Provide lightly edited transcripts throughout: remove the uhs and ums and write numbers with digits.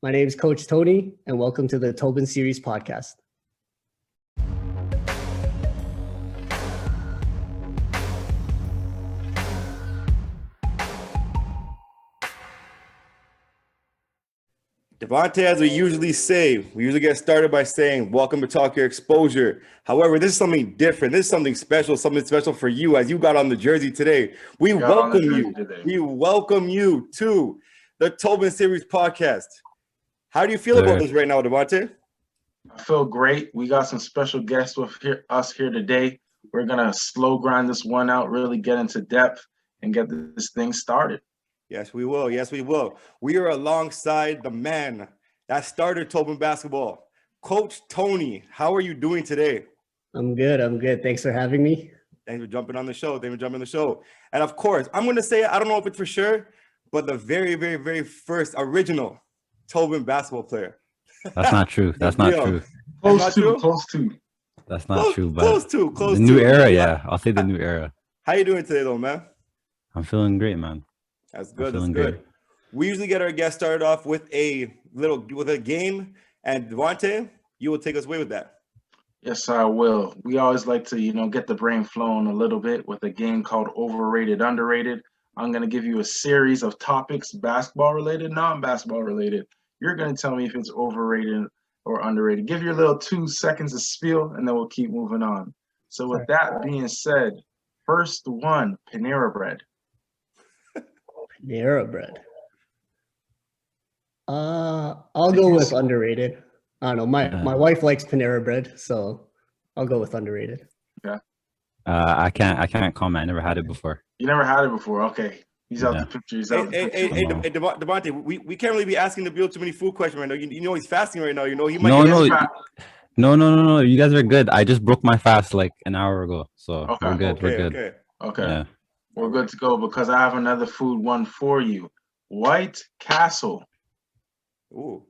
My name is Coach Tony, and welcome to the Toben Series Podcast. Devontae, as we usually say, we usually get started by saying, welcome to Talk Your Exposure. However, this is something different. This is something special for you as you got on the jersey today. We welcome you to the Toben Series Podcast. How do you feel about this right now, Devontae? I feel great. We got some special guests with us here today. We're going to slow grind this one out, really get into depth and get this thing started. Yes, we will. Yes, we will. We are alongside the man that started Tobin basketball, Coach Tony. How are you doing today? I'm good. Thanks for having me. Thanks for jumping on the show. And of course, I'm going to say, I don't know if it's for sure, but the very, very, very first original Tobin basketball player. That's not true. That's not true. Close to. That's not true. But close to. The new era, yeah. I'll say the new era. How you doing today, though, man? I'm feeling great, man. That's good. That's good. We usually get our guests started off with a game, and Devontae, you will take us away with that. Yes, I will. We always like to, get the brain flowing a little bit with a game called Overrated, Underrated. I'm going to give you a series of topics, basketball related, non-basketball related. You're going to tell me if it's overrated or underrated. Give your little 2 seconds of spiel, and then we'll keep moving on. So with that being said, first one, Panera Bread. Panera Bread. I'll go with underrated. I don't know. My wife likes Panera Bread, so I'll go with underrated. Okay. I can't comment. I never had it before. You never had it before. Okay. He's out the picture. Hey, Devontae, we can't really be asking Nabil too many food questions right now. You know he's fasting right now. You know he might. No. You guys are good. I just broke my fast like an hour ago, so we're good. Okay. Yeah. We're good to go because I have another food one for you. White Castle. Ooh.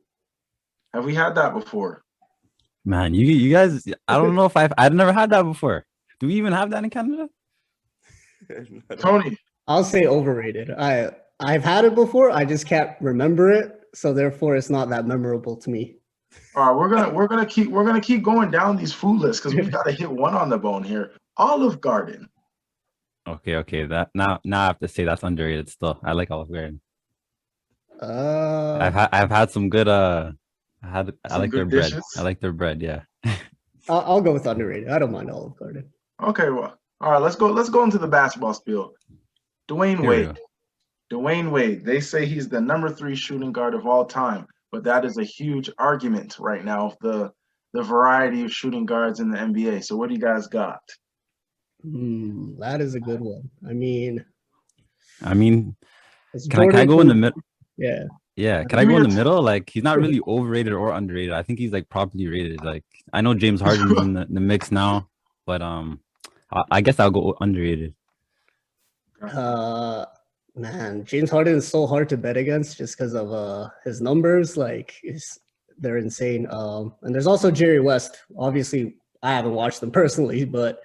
Have we had that before? Man, you guys, I don't know if I've never had that before. Do we even have that in Canada? Tony. I'll say overrated. I've had it before. I just can't remember it, so therefore it's not that memorable to me. All right, we're gonna keep going down these food lists because we gotta hit one on the bone here. Olive Garden. Okay. That now I have to say that's underrated still. I like Olive Garden. I've had some good I like their bread. Dishes. I like their bread, yeah. I'll go with underrated. I don't mind Olive Garden. Okay, well, all right, let's go into the basketball spiel. Dwayne Wade. They say he's the number 3 shooting guard of all time, but that is a huge argument right now of the variety of shooting guards in the NBA. So what do you guys got? That is a good one. I mean, can I go in the middle? Yeah. Can I go in the middle? Like, he's not really overrated or underrated. I think he's like properly rated. Like, I know James Harden's in the mix now, but I guess I'll go underrated. Man, James Harden is so hard to bet against just because of his numbers. Like, they're insane. And there's also Jerry West. Obviously, I haven't watched them personally, but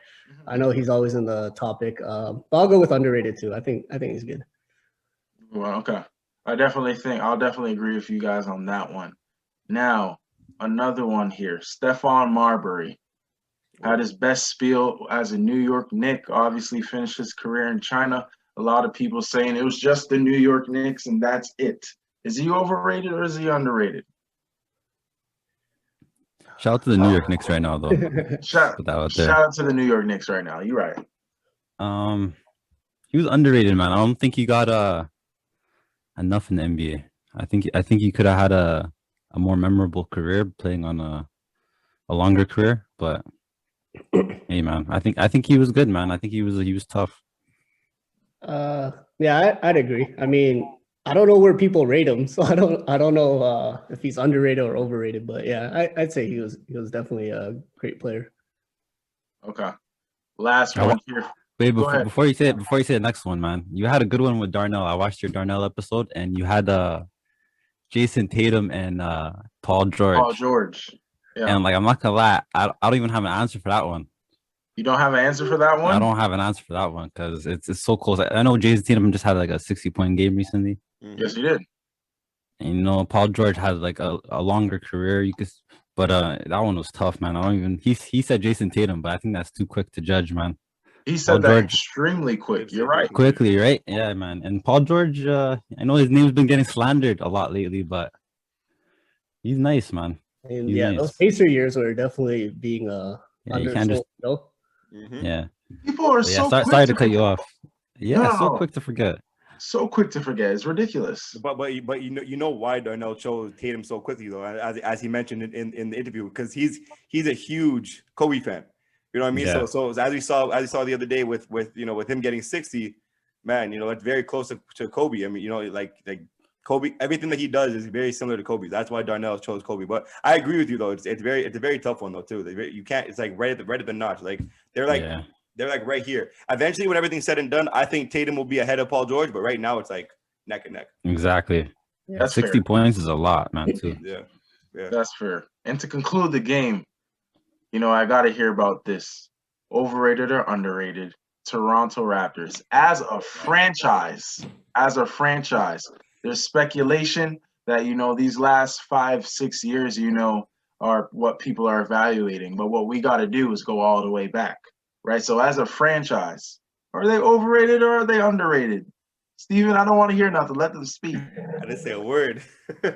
I know he's always in the topic. But I'll go with underrated too. I think he's good. Well, okay. I'll definitely agree with you guys on that one. Now, another one here. Stefan Marbury had his best spiel as a New York Knick, obviously finished his career in China. A lot of people saying it was just the New York Knicks and that's it. Is he overrated or is he underrated? Shout out to the New York Knicks right now, though. Shout out to the New York Knicks right now. You're right. He was underrated, man. I don't think he got enough in the NBA. I think he could have had a more memorable career playing on a longer career. But hey, man, I think he was good, man. I think he was tough. Yeah, I'd agree. I mean, I don't know where people rate him, so I don't know if he's underrated or overrated. But yeah, I'd say he was definitely a great player. Okay. Last one here. Wait, before you say the next one, man, you had a good one with Darnell. I watched your Darnell episode, and you had Jason Tatum and Paul George. Paul George. Yeah. And like, I'm not gonna lie, I don't even have an answer for that one. You don't have an answer for that one? I don't have an answer for that one because it's so close. I know Jason Tatum just had like a 60-point game recently. Yes, he did. Paul George had like a longer career. But that one was tough, man. I don't even. He said Jason Tatum, but I think that's too quick to judge, man. He Paul said that George extremely quick. You're right. quickly, right? Yeah, man. And Paul George, I know his name's been getting slandered a lot lately, but he's nice, man. And He's nice. those Pacer years were definitely being you can't just. Mm-hmm. Yeah. People are so quick. Sorry to cut you off. Yeah, so quick to forget. So quick to forget. It's ridiculous. But you know why Darnell chose Tatum so quickly though, as he mentioned in the interview, because he's a huge Kobe fan. You know what I mean? Yeah. So as we saw the other day with him getting 60, man, it's very close to Kobe. I mean, like Kobe, everything that he does is very similar to Kobe. That's why Darnell chose Kobe. But I agree with you though. It's a very tough one though too. You can't. It's like right at the notch. Like they're like. Yeah. They're like right here. Eventually, when everything's said and done, I think Tatum will be ahead of Paul George. But right now, it's like neck and neck. Exactly. Yeah, that's 60 fair. points is a lot, man. Too. Yeah. That's fair. And to conclude the game, I got to hear about this. Overrated or underrated? Toronto Raptors as a franchise. There's speculation that these last 5-6 years, are what people are evaluating. But what we got to do is go all the way back. Right, so as a franchise, are they overrated or are they underrated? Steven, I don't want to hear nothing. Let them speak. I didn't say a word. I'm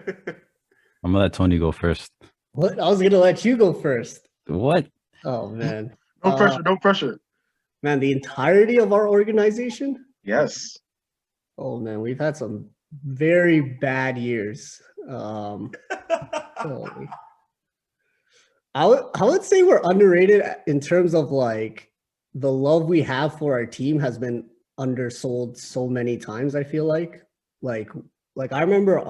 gonna let Tony go first. What? I was gonna let you go first. What? Oh man. No pressure. No pressure. Man, the entirety of our organization? Yes. Oh man, we've had some very bad years. I would say we're underrated in terms of like the love we have for our team has been undersold so many times. I feel like I remember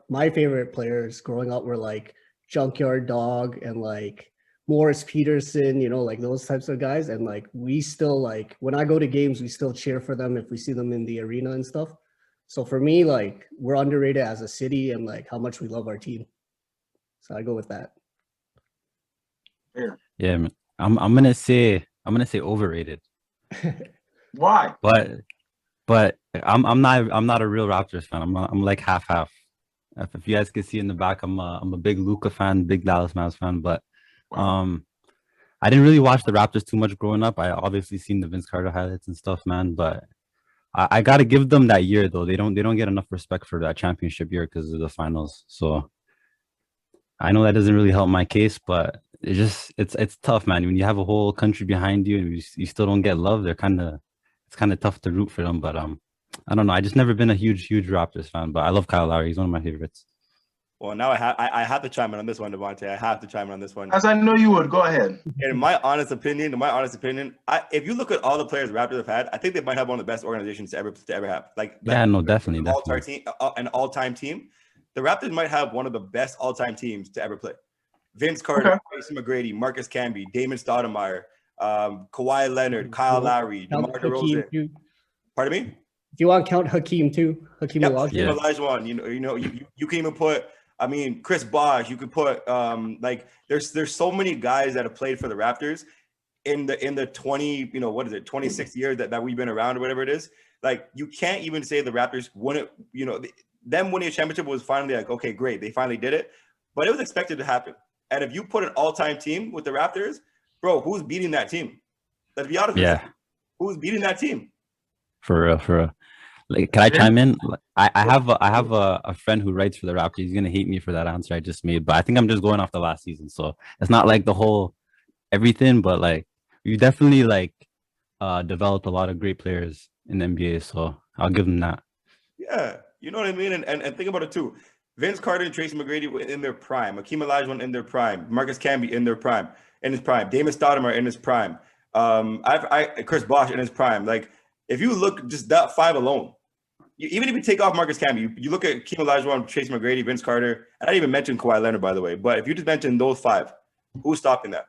my favorite players growing up were like Junkyard Dog and like Morris Peterson, like those types of guys. And like we still like when I go to games, we still cheer for them if we see them in the arena and stuff. So for me, like we're underrated as a city and like how much we love our team. So I go with that. Yeah, man. I'm gonna say overrated. Why? But I'm not a real Raptors fan. I'm like half. If you guys can see in the back, I'm a big Luka fan, big Dallas Mavs fan. But I didn't really watch the Raptors too much growing up. I obviously seen the Vince Carter highlights and stuff, man. But I gotta give them that year though. They don't get enough respect for that championship year because of the finals. So I know that doesn't really help my case, but it's tough, man. When you have a whole country behind you and you still don't get love, it's kind of tough to root for them. But I don't know. I just never been a huge Raptors fan, but I love Kyle Lowry. He's one of my favorites. Well, now I have to chime in on this one, Devontae. I have to chime in on this one. As I know you would. Go ahead. In my honest opinion, if you look at all the players Raptors have had, I think they might have one of the best organizations to ever have. Definitely. An all-time team. The Raptors might have one of the best all-time teams to ever play. Vince Carter, Tracy McGrady, Marcus Camby, Damon Stoudemire, Kawhi Leonard, Kyle Lowry, DeMar DeRozan. Pardon me? If you want to count Hakeem too, Hakeem Olajuwon. You can even put. I mean, Chris Bosh. You could put there's so many guys that have played for the Raptors in the 26 years that we've been around or whatever it is. Like you can't even say the Raptors wouldn't. Them winning a championship was finally like, okay, great, they finally did it, but it was expected to happen. And if you put an all-time team with the Raptors, bro, who's beating that team? Let's be honest. Yeah. Who's beating that team? For real. Like, can I chime in? I have a friend who writes for the Raptors. He's gonna hate me for that answer I just made, but I think I'm just going off the last season, so it's not like the whole everything, but like you definitely developed a lot of great players in the NBA, so I'll give them that. Yeah, you know what I mean, and think about it too. Vince Carter and Tracy McGrady were in their prime. Hakeem Olajuwon in their prime. Marcus Camby in his prime. Damon Stoudemire in his prime. Chris Bosh in his prime. Like, if you look just that five alone, even if you take off Marcus Camby, you look at Hakeem Olajuwon, Tracy McGrady, Vince Carter. I didn't even mention Kawhi Leonard, by the way. But if you just mention those five, who's stopping that?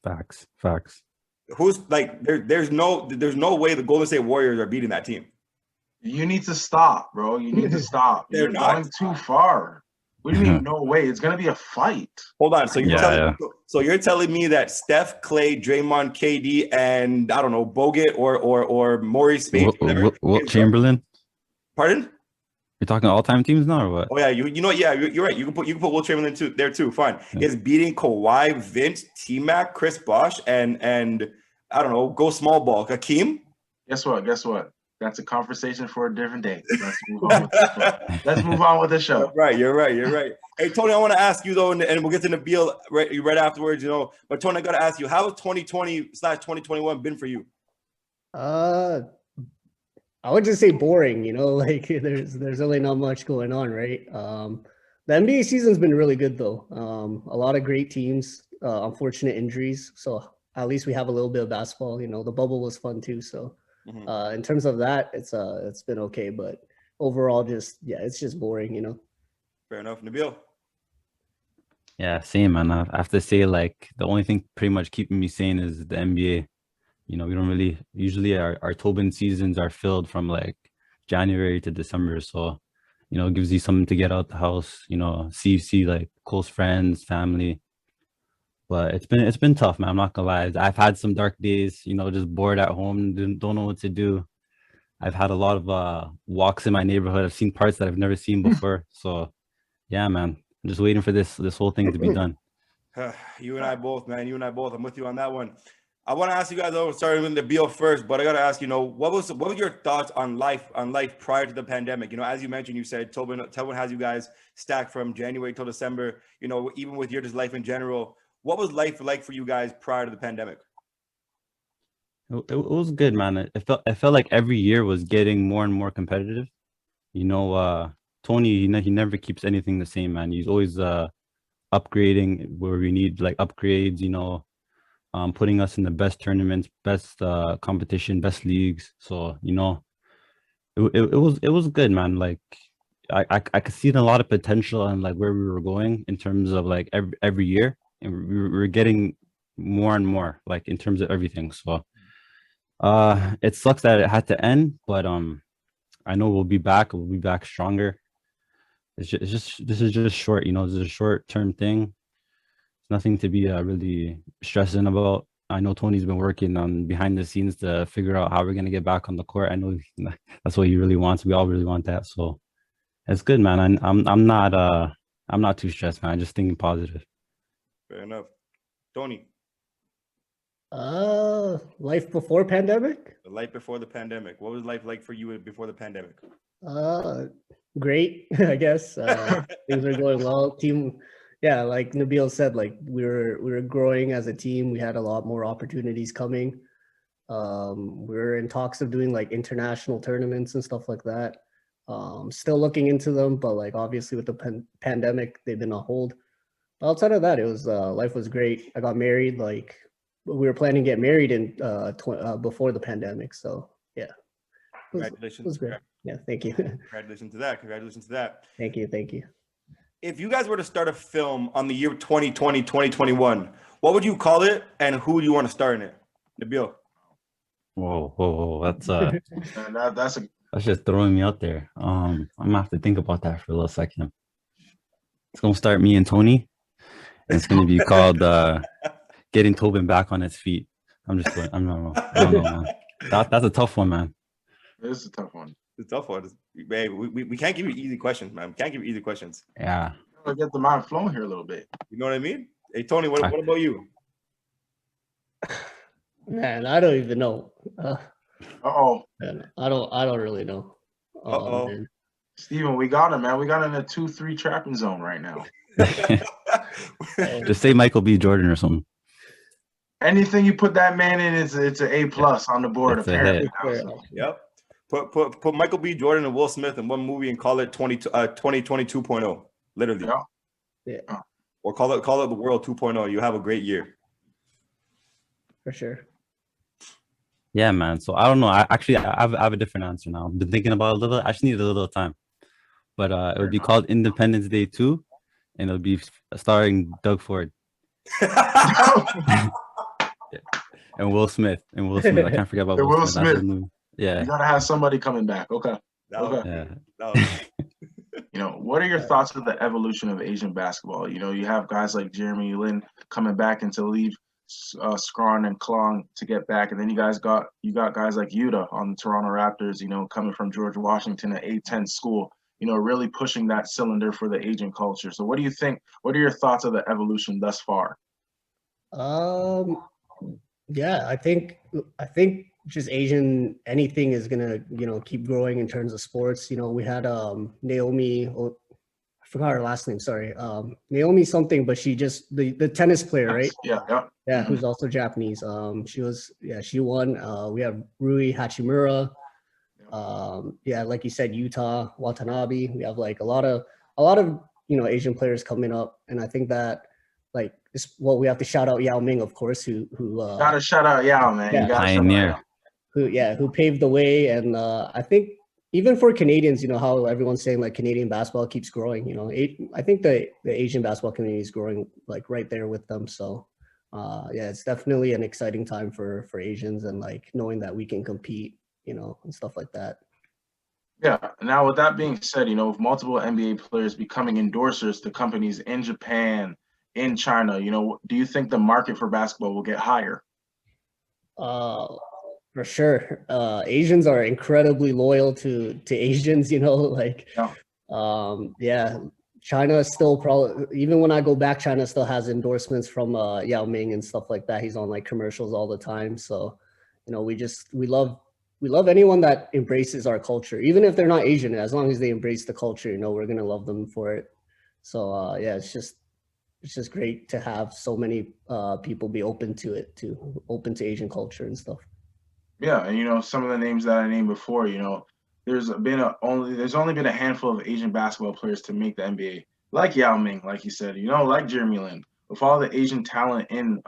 Facts. Who's like? There's no way the Golden State Warriors are beating that team. You need to stop, bro. You need to stop. They're You're not going too far. What do you mean? No way. It's gonna be a fight. Hold on. So you're telling me that Steph, Clay, Draymond, KD, and I don't know, Bogut or Maurice Spade, Chamberlain. Pardon? You're talking all-time teams now, or what? Oh yeah, you know what? Yeah, you're right. You can put Will Chamberlain there too. Fine. Yeah. It's beating Kawhi, Vince, T-Mac, Chris Bosh, and I don't know, go small ball, Hakeem. Guess what? That's a conversation for a different day. Let's move on with the show. Let's move on with the show. You're right. Hey Tony, I want to ask you though, and we'll get to Nabil right afterwards. You know, but Tony, I got to ask you, how has 2020/2021 been for you? I would just say boring, you know, like there's really not much going on, right? The NBA season's been really good though. A lot of great teams, unfortunate injuries. So at least we have a little bit of basketball, you know, the bubble was fun too. So in terms of that, it's been okay, but overall it's just boring, you know. Fair enough. Nabil? Yeah, same, man. I have to say, like, the only thing pretty much keeping me sane is the NBA. You know, we don't really usually our Toben seasons are filled from like January to December. So, you know, it gives you something to get out the house, you know, see like close friends, family. But it's been tough, man. I'm not gonna lie. I've had some dark days, you know, just bored at home, don't know what to do. I've had a lot of walks in my neighborhood. I've seen parts that I've never seen before. So yeah, man. I'm just waiting for this whole thing to be done. You and I both, man. You and I both. I'm with you on that one. I want to ask you guys though, starting with Nabil first, but I gotta ask, you know, what was your thoughts on life prior to the pandemic? You know, as you mentioned, you said Tobin has you guys stacked from January till December. You know, even with your just life in general, what was life like for you guys prior to the pandemic? It was good, man. It felt like every year was getting more and more competitive. You know, Tony, he never keeps anything the same, man. He's always upgrading where we need like upgrades, you know. Putting us in the best tournaments, best competition, best leagues. So, you know, it was good, man. Like I could see a lot of potential and like where we were going in terms of like every year, and we were getting more and more like in terms of everything. So it sucks that it had to end, but I know we'll be back. We'll be back stronger. This is just short, you know. This is a short-term thing. Nothing to be really stressing about. I know Tony's been working on behind the scenes to figure out how we're gonna get back on the court. I know that's what he really wants. We all really want that. So it's good, man. I'm not too stressed, man. I'm just thinking positive. Fair enough. Tony. Life before pandemic? The life before the pandemic. What was life like for you before the pandemic? Great, I guess. Things are going well. Team. Yeah, like Nabil said, like we were growing as a team. We had a lot more opportunities coming. We were in talks of doing like international tournaments and stuff like that. Still looking into them, but like obviously with the pandemic, they've been on hold. But outside of that, it was life was great. I got married. Like we were planning to get married in before the pandemic. So yeah, Congratulations. It was great. Yeah, thank you. Congratulations to that. Thank you. If you guys were to start a film on the year 2020, 2021, what would you call it and who do you want to star in it? Nabil. Whoa. That's just throwing me out there. I'm gonna have to think about that for a little second. It's gonna start me and Tony. And it's gonna be called Getting Tobin Back on His Feet. I don't know, man. That's a tough one, man. It is a tough one. It's a tough one. Babe, we can't give you easy questions, man. We can't give you easy questions. Yeah. I'll get the mind flowing here a little bit. You know what I mean? Hey, Tony, what about you? Man, I don't even know. Man, I don't really know. Man. Steven, we got him, man. We got in a 2-3 trapping zone right now. Just say Michael B. Jordan or something. Anything you put that man in, it's an A+ on the board. It's apparently. Yep. Put Michael B. Jordan and Will Smith in one movie and call it 2022.0. Literally. Yeah. Or call it the world 2.0. You have a great year. For sure. Yeah, man. So I don't know. I have a different answer now. I've been thinking about it a little. I just need a little time. But it would be called Independence Day 2, and it'll be starring Doug Ford. And Will Smith. I can't forget about Will Smith. Yeah. You gotta have somebody coming back. Okay. Yeah. You know, what are your thoughts of the evolution of Asian basketball? You know, you have guys like Jeremy Lin coming back and to leave Scrawn and Klong to get back, and then you got guys like Yuta on the Toronto Raptors. You know, coming from George Washington, an A10 school. really pushing that cylinder for the Asian culture. So what do you think? What are your thoughts of the evolution thus far? Yeah, I think just Asian anything is gonna keep growing in terms of sports. We had Naomi. I forgot her last name. Sorry, Naomi something, but she just the tennis player, right? Yeah, who's also Japanese. She won. We have Rui Hachimura. Like you said, Utah Watanabe. We have like a lot of Asian players coming up, and I think that like we have to shout out Yao Ming, of course, who gotta shout out Yao, man. Yeah, you gotta pioneer. who paved the way, and I think even for Canadians, how everyone's saying like Canadian basketball keeps growing. I think the Asian basketball community is growing like right there with them. So it's definitely an exciting time for Asians, and like knowing that we can compete, and stuff like that. Yeah. Now, with that being said, with multiple NBA players becoming endorsers to companies in Japan, in China, do you think the market for basketball will get higher? For sure. Asians are incredibly loyal to Asians, China is still probably, even when I go back, China still has endorsements from Yao Ming and stuff like that. He's on like commercials all the time. So, we love anyone that embraces our culture, even if they're not Asian. As long as they embrace the culture, we're gonna love them for it. So it's just great to have so many people be open to Asian culture and stuff. Yeah, and some of the names that I named before, there's only been a handful of Asian basketball players to make the NBA, like Yao Ming, like you said, like Jeremy Lin. With all the Asian talent in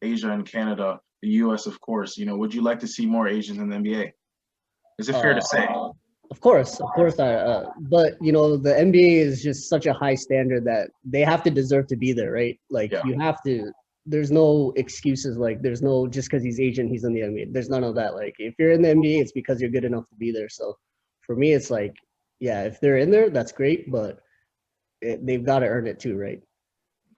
Asia and Canada, the U.S., of course, would you like to see more Asians in the NBA? Is it fair to say? Of course. But the NBA is just such a high standard that they have to deserve to be there, right? Like you have to. There's no excuses. Like there's no just because he's Asian, he's in the NBA. There's none of that. Like if you're in the NBA, it's because you're good enough to be there. So for me, it's like, if they're in there, that's great, but they've got to earn it too, right?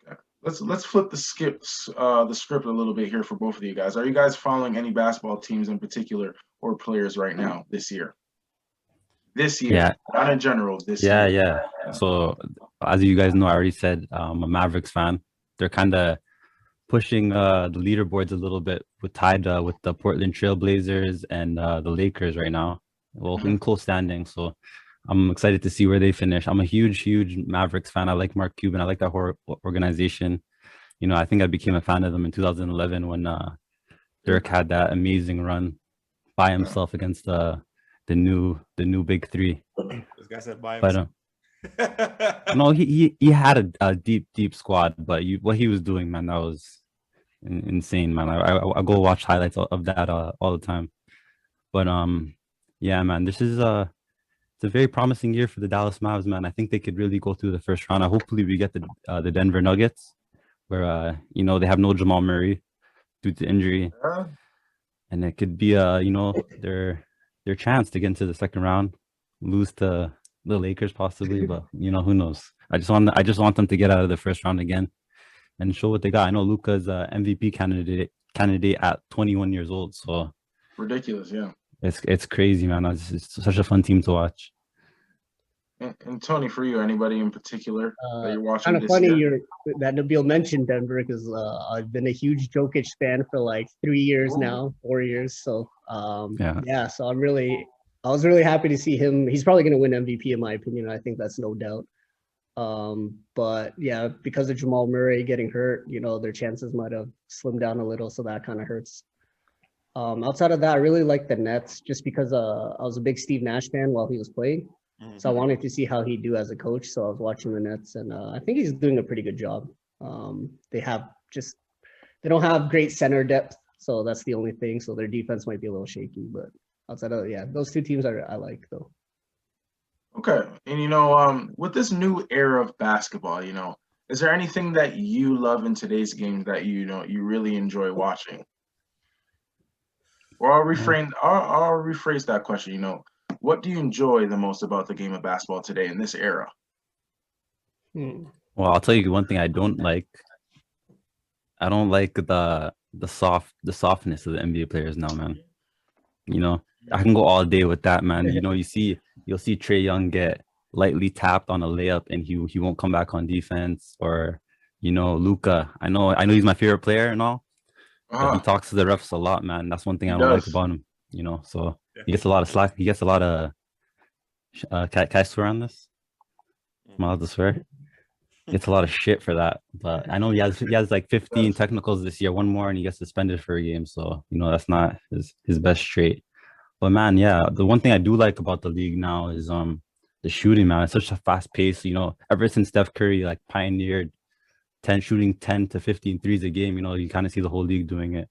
Okay. Let's flip the script a little bit here for both of you guys. Are you guys following any basketball teams in particular or players right now this year? Yeah. Not in general. This year. Yeah. So as you guys know, I already said I'm a Mavericks fan. They're kind of pushing the leaderboards a little bit tied with the Portland Trailblazers and the Lakers right now. Well, in close standing. So I'm excited to see where they finish. I'm a huge Mavericks fan. I like Mark Cuban. I like that whole organization. I think I became a fan of them in 2011 when Dirk had that amazing run by himself against the new big three. This guy said by himself. No, he had a deep squad, but what he was doing, man, that was insane, man. I go watch highlights of that all the time. But yeah, man, this is it's a very promising year for the Dallas Mavs, man. I think they could really go through the first round. Hopefully we get the Denver Nuggets, where they have no Jamal Murray due to injury, and it could be their chance to get into the second round, lose to the Lakers possibly, but who knows. I just want them to get out of the first round again and show what they got. I know Luka's MVP candidate at 21 years old, so ridiculous. Yeah, it's crazy, man. It's such a fun team to watch. And Tony, for you, anybody in particular that you're watching? Kind of funny that Nabil mentioned Denver, because I've been a huge Jokic fan for like 3 years now, 4 years. So so I was really happy to see him. He's probably going to win MVP in my opinion. I think that's no doubt. But yeah, because of Jamal Murray getting hurt, their chances might have slimmed down a little. So that kind of hurts. Outside of that, I really like the Nets just because I was a big Steve Nash fan while he was playing. So I wanted to see how he'd do as a coach. So I was watching the Nets, and I think he's doing a pretty good job. They don't have great center depth. So that's the only thing. So their defense might be a little shaky, but outside of those two teams I like though. Okay, and with this new era of basketball, is there anything that you love in today's game that you really enjoy watching? Or I'll rephrase that question. What do you enjoy the most about the game of basketball today in this era? Well, I'll tell you one thing I don't like. I don't like the softness of the NBA players now, man. I can go all day with that, man. You'll see Trae Young get lightly tapped on a layup and he won't come back on defense. Or, Luka. I know he's my favorite player and all, but he talks to the refs a lot, man. That's one thing I don't like about him. So he gets a lot of slack. He gets a lot of can I swear on this? Am I allowed to swear? Gets a lot of shit for that, but I know he has like 15 technicals this year, one more, and he gets suspended for a game. So that's not his best trait. But man, yeah, the one thing I do like about the league now is the shooting, man. It's such a fast pace. Ever since Steph Curry like pioneered shooting 10 to 15 threes a game, you kind of see the whole league doing it,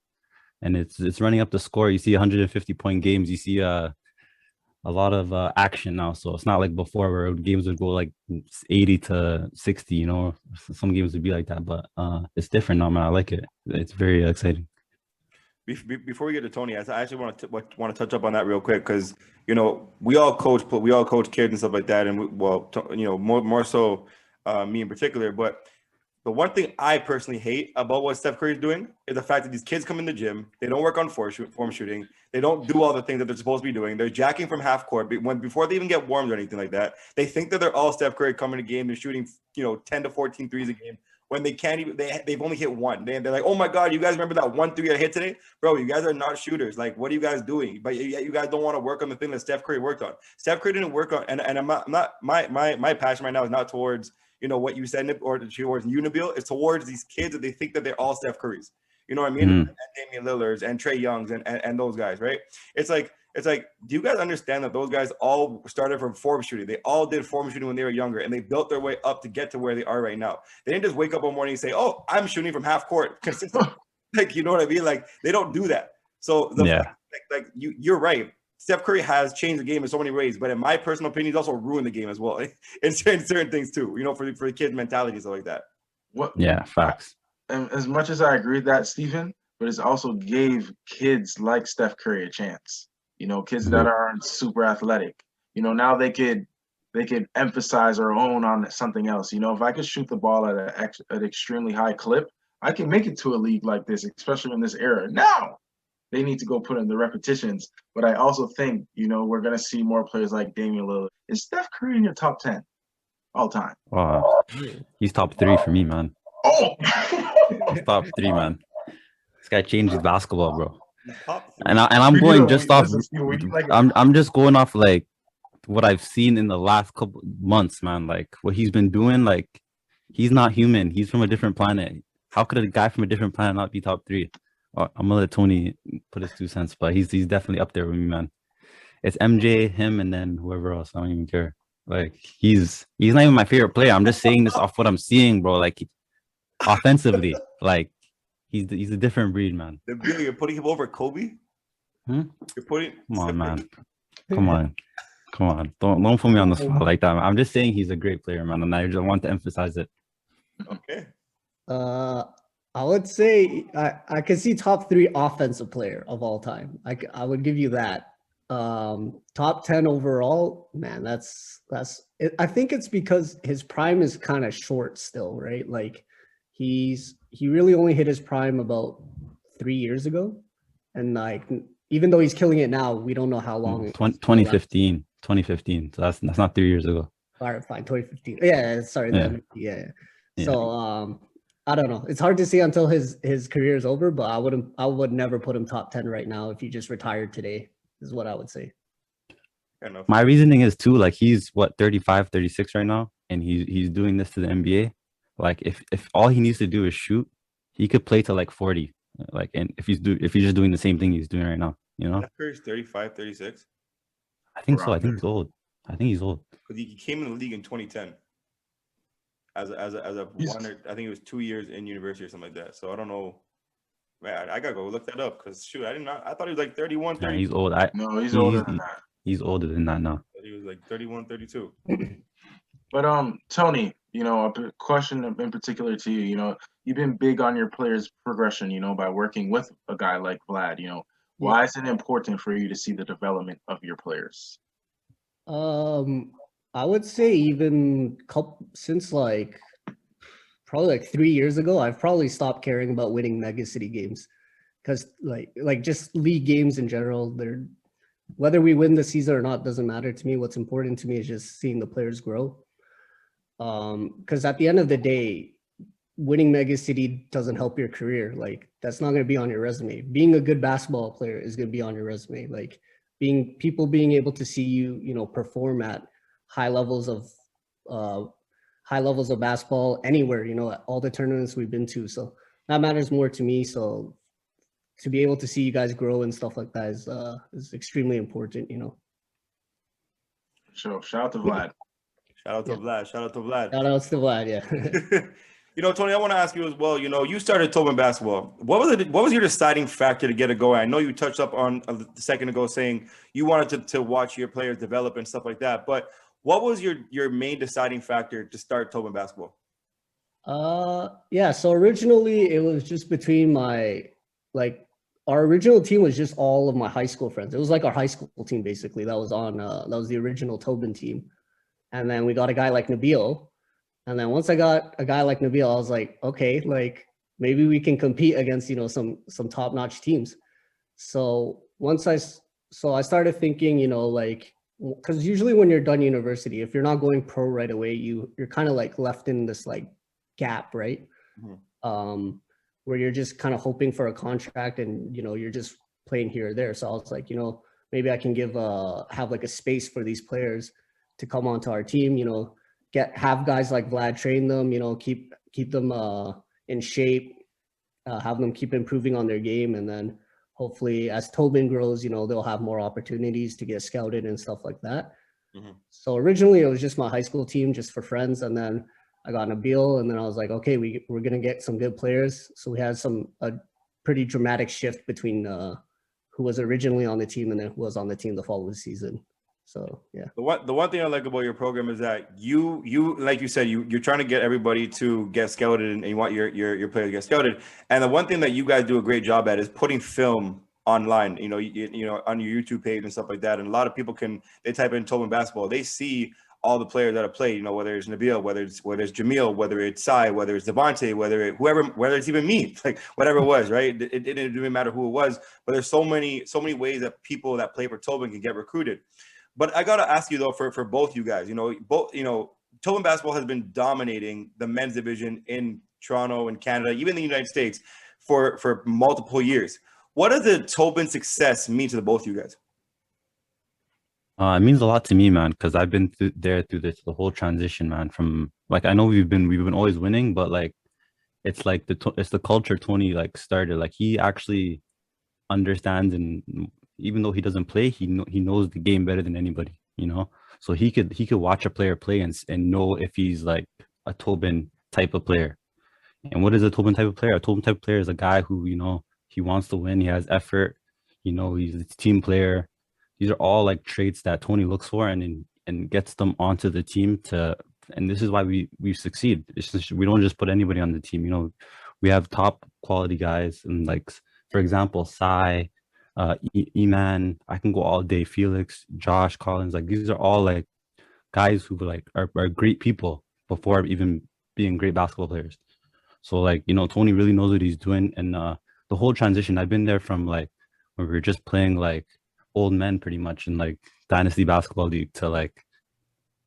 and it's running up the score. You see 150-point games. You see a lot of action now. So it's not like before where games would go like 80 to 60, some games would be like that, but it's different now, man. I like it. It's very exciting. Before we get to Tony, I actually want to touch up on that real quick, because we all coach kids and stuff like that, and more so me in particular. But the one thing I personally hate about what Steph Curry is doing is the fact that these kids come in the gym, they don't work on form shooting, they don't do all the things that they're supposed to be doing. They're jacking from half court before they even get warmed or anything like that. They think that they're all Steph Curry coming to game. They're shooting 10 to 14 threes a game when they can't even. They've only hit one. They're like, oh my god, you guys remember that 1 3 I hit today, bro? You guys are not shooters. Like, what are you guys doing? But you guys don't want to work on the thing that Steph Curry worked on. Steph Curry didn't work on, and I'm not my passion right now is not towards what you said, or towards Nabil. It's towards these kids that they think that they're all Steph Currys. You know what I mean? And Damian Lillards and Trae Youngs and those guys, right? It's like, do you guys understand that those guys all started from form shooting? They all did form shooting when they were younger, and they built their way up to get to where they are right now. They didn't just wake up one morning and say, "Oh, I'm shooting from half court consistently." Like, you know what I mean? Like, they don't do that. So you're right. Steph Curry has changed the game in so many ways, but in my personal opinion, he's also ruined the game as well in certain things too. For the kids' mentality, stuff like that. Yeah, facts. And as much as I agree with that, Stephen, but it's also gave kids like Steph Curry a chance. Kids that aren't super athletic. Now they could emphasize or own on something else. If I could shoot the ball at an extremely high clip, I can make it to a league like this, especially in this era. Now they need to go put in the repetitions. But I also think, we're going to see more players like Damian Lillard. Is Steph Curry in your top 10 all time? He's top 3 for me, man. Oh! He's top 3, man. This guy changed basketball, bro. And I'm going just off. I'm just going off like what I've seen in the last couple months, man. Like what he's been doing. Like, he's not human. He's from a different planet. How could a guy from a different planet not be top 3? I'm gonna let Tony put his 2 cents, but he's definitely up there with me, man. It's MJ, him, and then whoever else. I don't even care. Like, he's not even my favorite player. I'm just saying this off what I'm seeing, bro. Like, offensively, like he's a different breed, man. You're putting him over Kobe? You're putting. Come on, man. Come on. Don't put me on the spot like that, man. I'm just saying he's a great player, man, and I just want to emphasize it. Okay. I would say I could see top 3 offensive player of all time. I would give you that. Top 10 overall, man. That's it. I think it's because his prime is kind of short still, right? Like he really only hit his prime about 3 years ago, and like even though he's killing it now, we don't know how long. 2015. So that's not 3 years ago. All right, fine. 2015. Yeah, sorry. Yeah. So I don't know. It's hard to see until his career is over, but I would never put him top 10 right now if he just retired today, is what I would say. My reasoning is too, like, he's 35, 36 right now, and he's doing this to the NBA. Like, if all he needs to do is shoot, he could play to like 40. Like, and if he's just doing the same thing he's doing right now, Curry's 35, 36. I think so. I think he's old. Because he came in the league in 2010. As a one, I think it was 2 years in university or something like that. So I don't know. Man, I gotta go look that up, because shoot, I thought he was like 31, 32. Yeah, he's old. No, he's older than that. He's older than that now. He was like 31, 32. But Tony, a question in particular to you. You've been big on your players' progression, by working with a guy like Vlad. Why is it important for you to see the development of your players? I would say even since like probably like 3 years ago, I've probably stopped caring about winning Mega City games, because like just league games in general, whether we win the season or not doesn't matter to me. What's important to me is just seeing the players grow. Because at the end of the day, winning Mega City doesn't help your career. Like, that's not going to be on your resume. Being a good basketball player is going to be on your resume. Like, being able to see you, you know, perform at high levels of basketball anywhere, you know, at all the tournaments we've been to. So that matters more to me. So to be able to see you guys grow and stuff like that is extremely important, you know. Sure. Shout out to Vlad. Shout out to Vlad. Shout out to Vlad. Shout out to Vlad, yeah. You know, Tony, I want to ask you as well. You know, you started Toben basketball. What was your deciding factor to get it going? I know you touched up on a second ago saying you wanted to watch your players develop and stuff like that. But what was your main deciding factor to start Toben basketball? Yeah. So originally it was just between our original team was just all of my high school friends. It was like our high school team basically that was on. That was the original Tobin team, and then we got a guy like Nabil. And then once I got a guy like Nabil, I was like, okay, like maybe we can compete against, you know, some top-notch teams. So I started thinking, you know, like, because usually when you're done university, if you're not going pro right away, you're kind of like left in this like gap, right? Mm-hmm. Where you're just kind of hoping for a contract and, you know, you're just playing here or there. So I was like, you know, maybe I can have like a space for these players to come onto our team, you know, have guys like Vlad train them, you know, keep them in shape, have them keep improving on their game. And then hopefully as Tobin grows, you know, they'll have more opportunities to get scouted and stuff like that. Mm-hmm. So originally it was just my high school team, just for friends. And then I got Nabil, and then I was like, okay, we're going to get some good players. So we had a pretty dramatic shift between who was originally on the team and then who was on the team the following season. So yeah. The one thing I like about your program is that you like you said, you're trying to get everybody to get scouted and you want your players to get scouted. And the one thing that you guys do a great job at is putting film online, you know, on your YouTube page and stuff like that. And a lot of people they type in Toben basketball, they see all the players that have played, you know, whether it's Nabil, whether it's Jamil, whether it's Sai, whether it's Devontae, whether it's even me, like whatever it was, right? It didn't even matter who it was, but there's so many ways that people that play for Tobin can get recruited. But I got to ask you, though, for both you guys, you know, Toben basketball has been dominating the men's division in Toronto and Canada, even the United States, for multiple years. What does the Tobin success mean to the both of you guys? It means a lot to me, man, because I've been through the whole transition, man. From like, I know we've been always winning, but like, it's like it's the culture Tony like started. Like, he actually understands, and even though he doesn't play, he knows the game better than anybody, you know. So he could watch a player play and know if he's like a Tobin type of player. And what is a Tobin type of player? A Tobin type of player is a guy who, you know, he wants to win, he has effort, you know, he's a team player. These are all like traits that Tony looks for and gets them onto the team and this is why we succeed. It's just, we don't just put anybody on the team, you know. We have top quality guys, and like, for example, Sai, Eman, I can go all day, Felix, Josh, Collins, like these are all like guys who like are great people before even being great basketball players. So like, you know, Tony really knows what he's doing. And the whole transition, I've been there from like where we were just playing like old men pretty much in like Dynasty Basketball League to like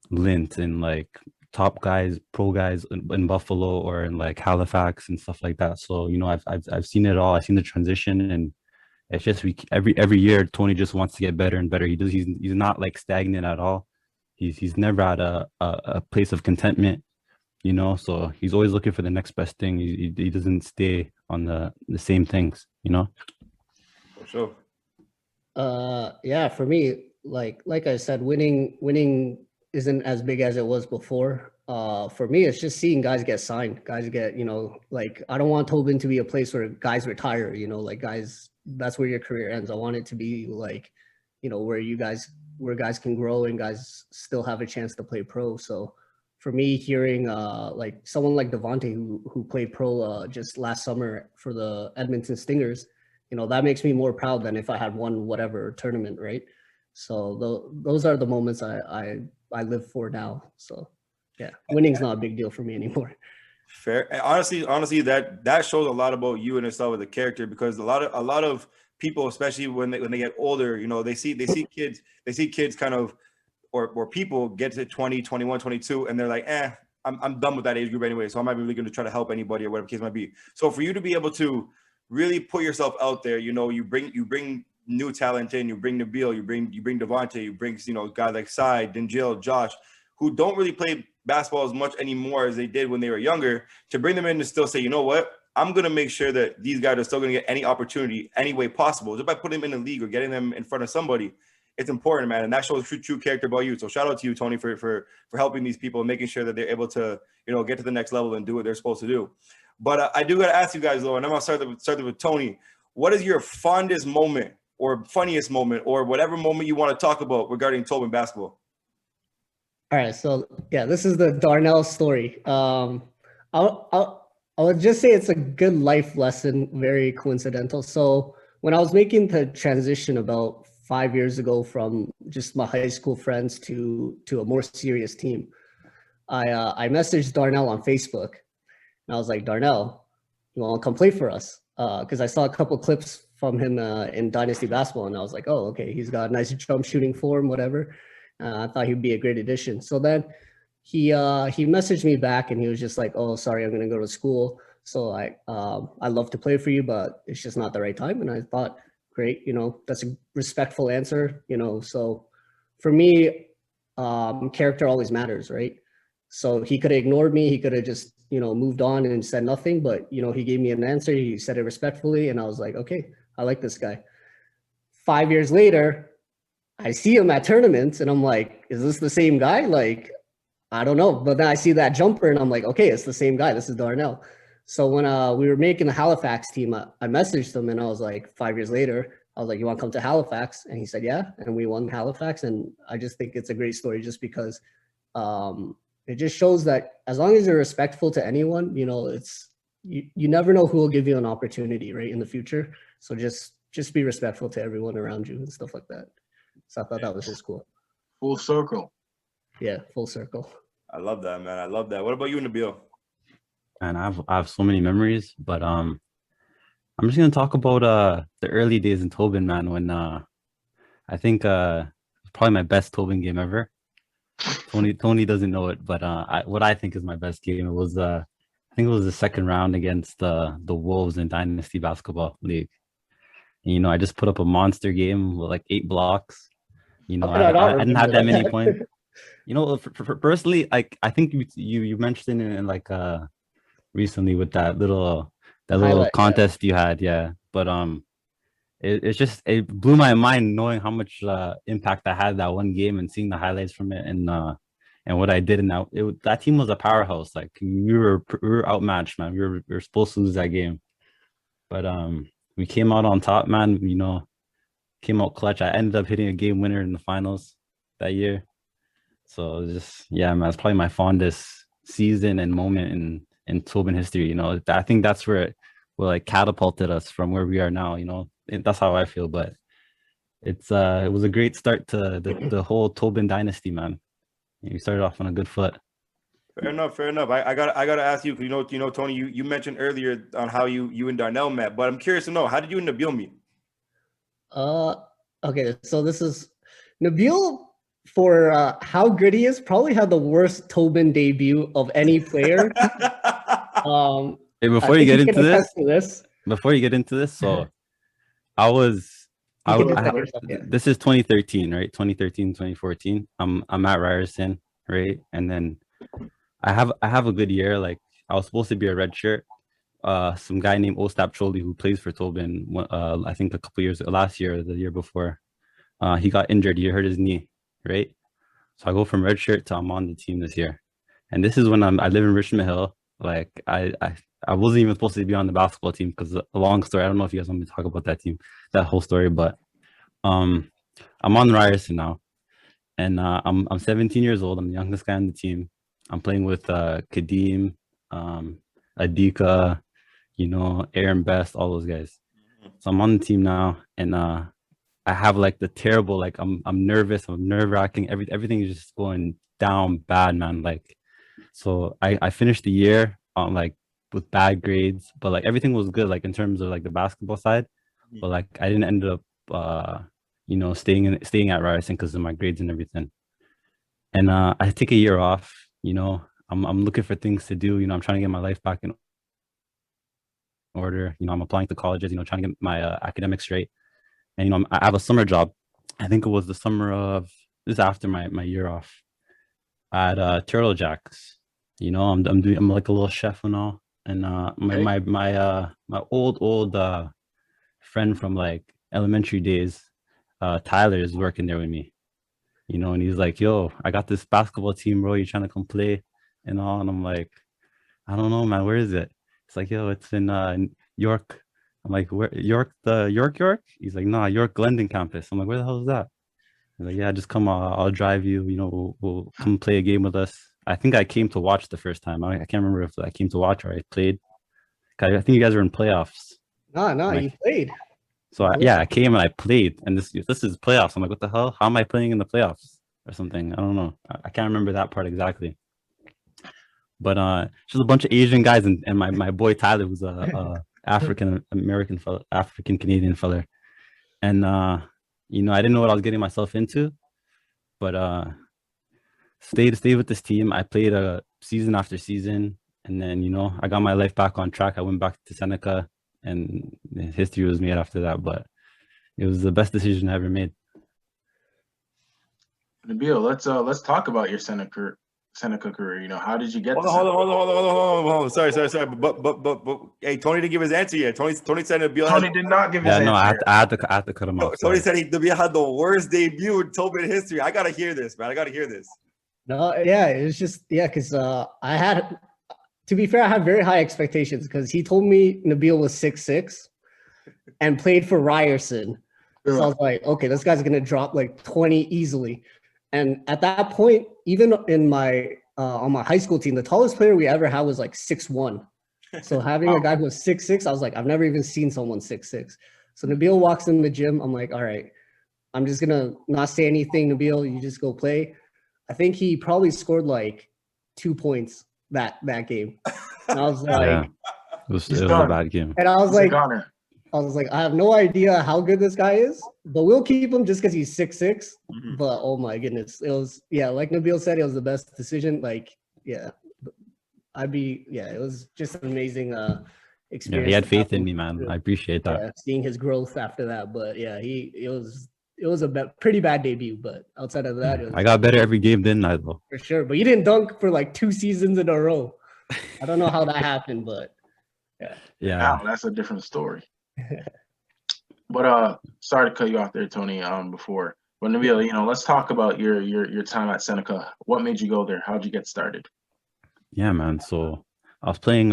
Lint and like top guys, pro guys in Buffalo or in like Halifax and stuff like that. So, you know, I've seen it all. I've seen the transition, and it's just every year Tony just wants to get better and better. He's not like stagnant at all. He's never at a place of contentment, you know. So he's always looking for the next best thing. He doesn't stay on the same things, you know. For sure. Yeah, for me, like I said, winning isn't as big as it was before. For me, it's just seeing guys get signed, guys get, you know, like I don't want Tobin to be a place where guys retire, you know, like guys, that's where your career ends. I want it to be like, you know, where guys can grow and guys still have a chance to play pro. So for me, hearing like someone like Devontae who played pro just last summer for the Edmonton Stingers, you know, that makes me more proud than if I had won whatever tournament, right? So those are the moments I live for now. So yeah, winning's not a big deal for me anymore. Fair. And honestly, that shows a lot about you and yourself as a character, because a lot of people, especially when they get older, you know, they see kids kind of, or people get to 20, 21, 22, and they're like, I'm done with that age group anyway, so I'm not really going to try to help anybody or whatever the case might be. So for you to be able to really put yourself out there, you know, you bring new talent in, you bring Nabil, you bring Devontae, you bring, you know, guys like Sai, Dinjil, Josh, who don't really play basketball as much anymore as they did when they were younger, to bring them in and still say, you know what, I'm going to make sure that these guys are still going to get any opportunity any way possible. Just by putting them in the league or getting them in front of somebody, it's important, man. And that shows true character about you. So shout out to you, Tony, for helping these people and making sure that they're able to, you know, get to the next level and do what they're supposed to do. But I do got to ask you guys, though, and I'm going to start with Tony. What is your fondest moment or funniest moment or whatever moment you want to talk about regarding Toben basketball? All right, so yeah, this is the Darnell story. I would just say it's a good life lesson, very coincidental. So when I was making the transition about 5 years ago from just my high school friends to a more serious team, I messaged Darnell on Facebook, and I was like, Darnell, you want to come play for us? Because I saw a couple clips from him in Dynasty Basketball, and I was like, oh, okay, he's got a nice jump shooting form, whatever. I thought he'd be a great addition. So then he messaged me back, and he was just like, oh, sorry, I'm going to go to school. So I love to play for you, but it's just not the right time. And I thought, great, you know, that's a respectful answer, you know. So for me, character always matters, right? So he could have ignored me. He could have just, you know, moved on and said nothing. But, you know, he gave me an answer. He said it respectfully. And I was like, okay, I like this guy. 5 years later, I see him at tournaments and I'm like, is this the same guy? Like, I don't know. But then I see that jumper and I'm like, okay, it's the same guy. This is Darnell. So when we were making the Halifax team, I messaged him and I was like, 5 years later, I was like, you want to come to Halifax? And he said, yeah. And we won Halifax. And I just think it's a great story just because it just shows that as long as you're respectful to anyone, you know, you never know who will give you an opportunity, right, in the future. So just be respectful to everyone around you and stuff like that. So I thought that was just cool. Full circle. Yeah, full circle. I love that, man. I love that. What about you, Nabil? And I have so many memories, but I'm just gonna talk about the early days in Tobin, man. When I think probably my best Tobin game ever. Tony doesn't know it, but what I think is my best game. It was I think it was the second round against the Wolves in Dynasty Basketball League. And, you know, I just put up a monster game with like 8 blocks. You know, I didn't have that many points. You know, for personally, like I think you mentioned it in like recently with that little highlight, contest you had, yeah. But it blew my mind knowing how much impact I had that one game and seeing the highlights from it and what I did in that team was a powerhouse. Like we were outmatched, man. We were supposed to lose that game, but we came out on top, man. You know, came out clutch. I ended up hitting a game winner in the finals that year. So it was just, yeah, man, it's probably my fondest season and moment in Tobin history. You know, I think that's where it like catapulted us from where we are now. You know, that's how I feel. But it was a great start to the whole Tobin dynasty, man. You started off on a good foot. Fair enough. I gotta ask you, you know, Tony, you mentioned earlier on how you and Darnell met, but I'm curious to know, how did you and Nabil meet? Okay, so this is Nabil, for how good he is, probably had the worst Tobin debut of any player. Hey, before you get into this, so this is 2013, right? 2013, 2014. I'm at Ryerson, right? And then I have a good year. Like I was supposed to be a red shirt. Some guy named Ostap Choli who plays for Tobin, I think a couple years last year or the year before, he got injured. He hurt his knee, right? So I go from red shirt to I'm on the team this year, and this is when I live in Richmond Hill. Like I wasn't even supposed to be on the basketball team because a long story. I don't know if you guys want me to talk about that whole story, but I'm on Ryerson now, and I'm 17 years old. I'm the youngest guy on the team. I'm playing with Kadeem, Adika, you know, Aaron Best, all those guys. So I'm on the team now, and I have like the terrible, like I'm nervous, I'm nerve-wracking. Everything is just going down bad, man. Like, so I finished the year on like with bad grades, but like everything was good, like in terms of like the basketball side. but like I didn't end up staying at Ryerson because of my grades and everything. And I take a year off. I'm looking for things to do. I'm trying to get my life back in order. I'm applying to colleges. Trying to get my academics straight. And I have a summer job. I think it was the summer of this after my year off at Turtle Jacks. I'm like a little chef and all. And my old friend from like elementary days, Tyler, is working there with me. And he's like, yo, I got this basketball team, bro. You trying to come play and all? And I'm like, I don't know, man. Where is it? It's like, yo, it's in York. I'm like, where? York? He's like, nah, York Glendon campus. I'm like, where the hell is that? He's like, yeah, just come. I'll drive you. We'll come play a game with us. I think I came to watch the first time. I can't remember if I came to watch or I played. I think you guys were in playoffs. No, you played. So I came and I played, and this is playoffs. I'm like, what the hell? How am I playing in the playoffs or something? I don't know. I can't remember that part exactly. But just a bunch of Asian guys and my boy Tyler was a African Canadian fella, and I didn't know what I was getting myself into, but stayed with this team. I played a season after season, and then I got my life back on track. I went back to Seneca. And history was made after that, but it was the best decision I ever made. Nabil, let's talk about your Seneca career. How did you get? Hold on. Sorry. But hey, Tony didn't give his answer yet. Tony said Nabil. Tony did not give his answer. No, I had to cut him off. Tony said Nabil had the worst debut in Tobin history. I gotta hear this, man. No, yeah, it was just because I had. To be fair, I had very high expectations because he told me Nabil was 6'6" and played for Ryerson. So I was like, okay, this guy's gonna drop like 20 easily. And at that point, even in my on my high school team, the tallest player we ever had was like 6'1". So having a guy who was 6'6", I was like, I've never even seen someone 6'6". So Nabil walks in the gym. I'm like, all right, I'm just gonna not say anything, Nabil. You just go play. I think he probably scored like 2 points that game. And I was like, yeah, it was a bad game. And I was like, I have no idea how good this guy is, but we'll keep him just because he's 6'6". Mm-hmm. But oh my goodness, it was like Nabil said, it was the best decision. Like, it was just an amazing experience. Yeah, he had faith in me, man. I appreciate that. Yeah, seeing his growth after that, but yeah, it was a pretty bad debut, but outside of that, I got better every game, didn't I, though? For sure. But you didn't dunk for like 2 seasons in a row. I don't know how that happened, but yeah. Wow, that's a different story. But sorry to cut you off there, Tony. Before, but Nabil, let's talk about your time at Seneca. What made you go there? How'd you get started? Yeah, man. So I was playing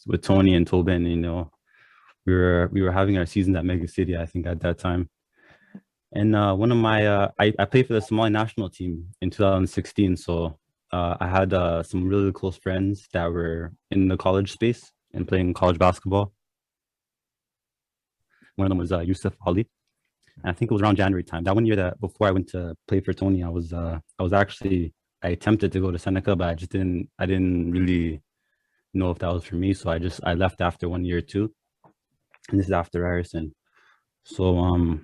with Tony and Tobin. We were having our seasons at Mega City, I think, at that time. And one of my I played for the Somali national team in 2016. So I had some really close friends that were in the college space and playing college basketball. One of them was Yusuf Ali. And I think it was around January time. That one year that before I went to play for Tony, I I attempted to go to Seneca, but I didn't really know if that was for me. So I left after 1 year or two. And this is after Harrison. So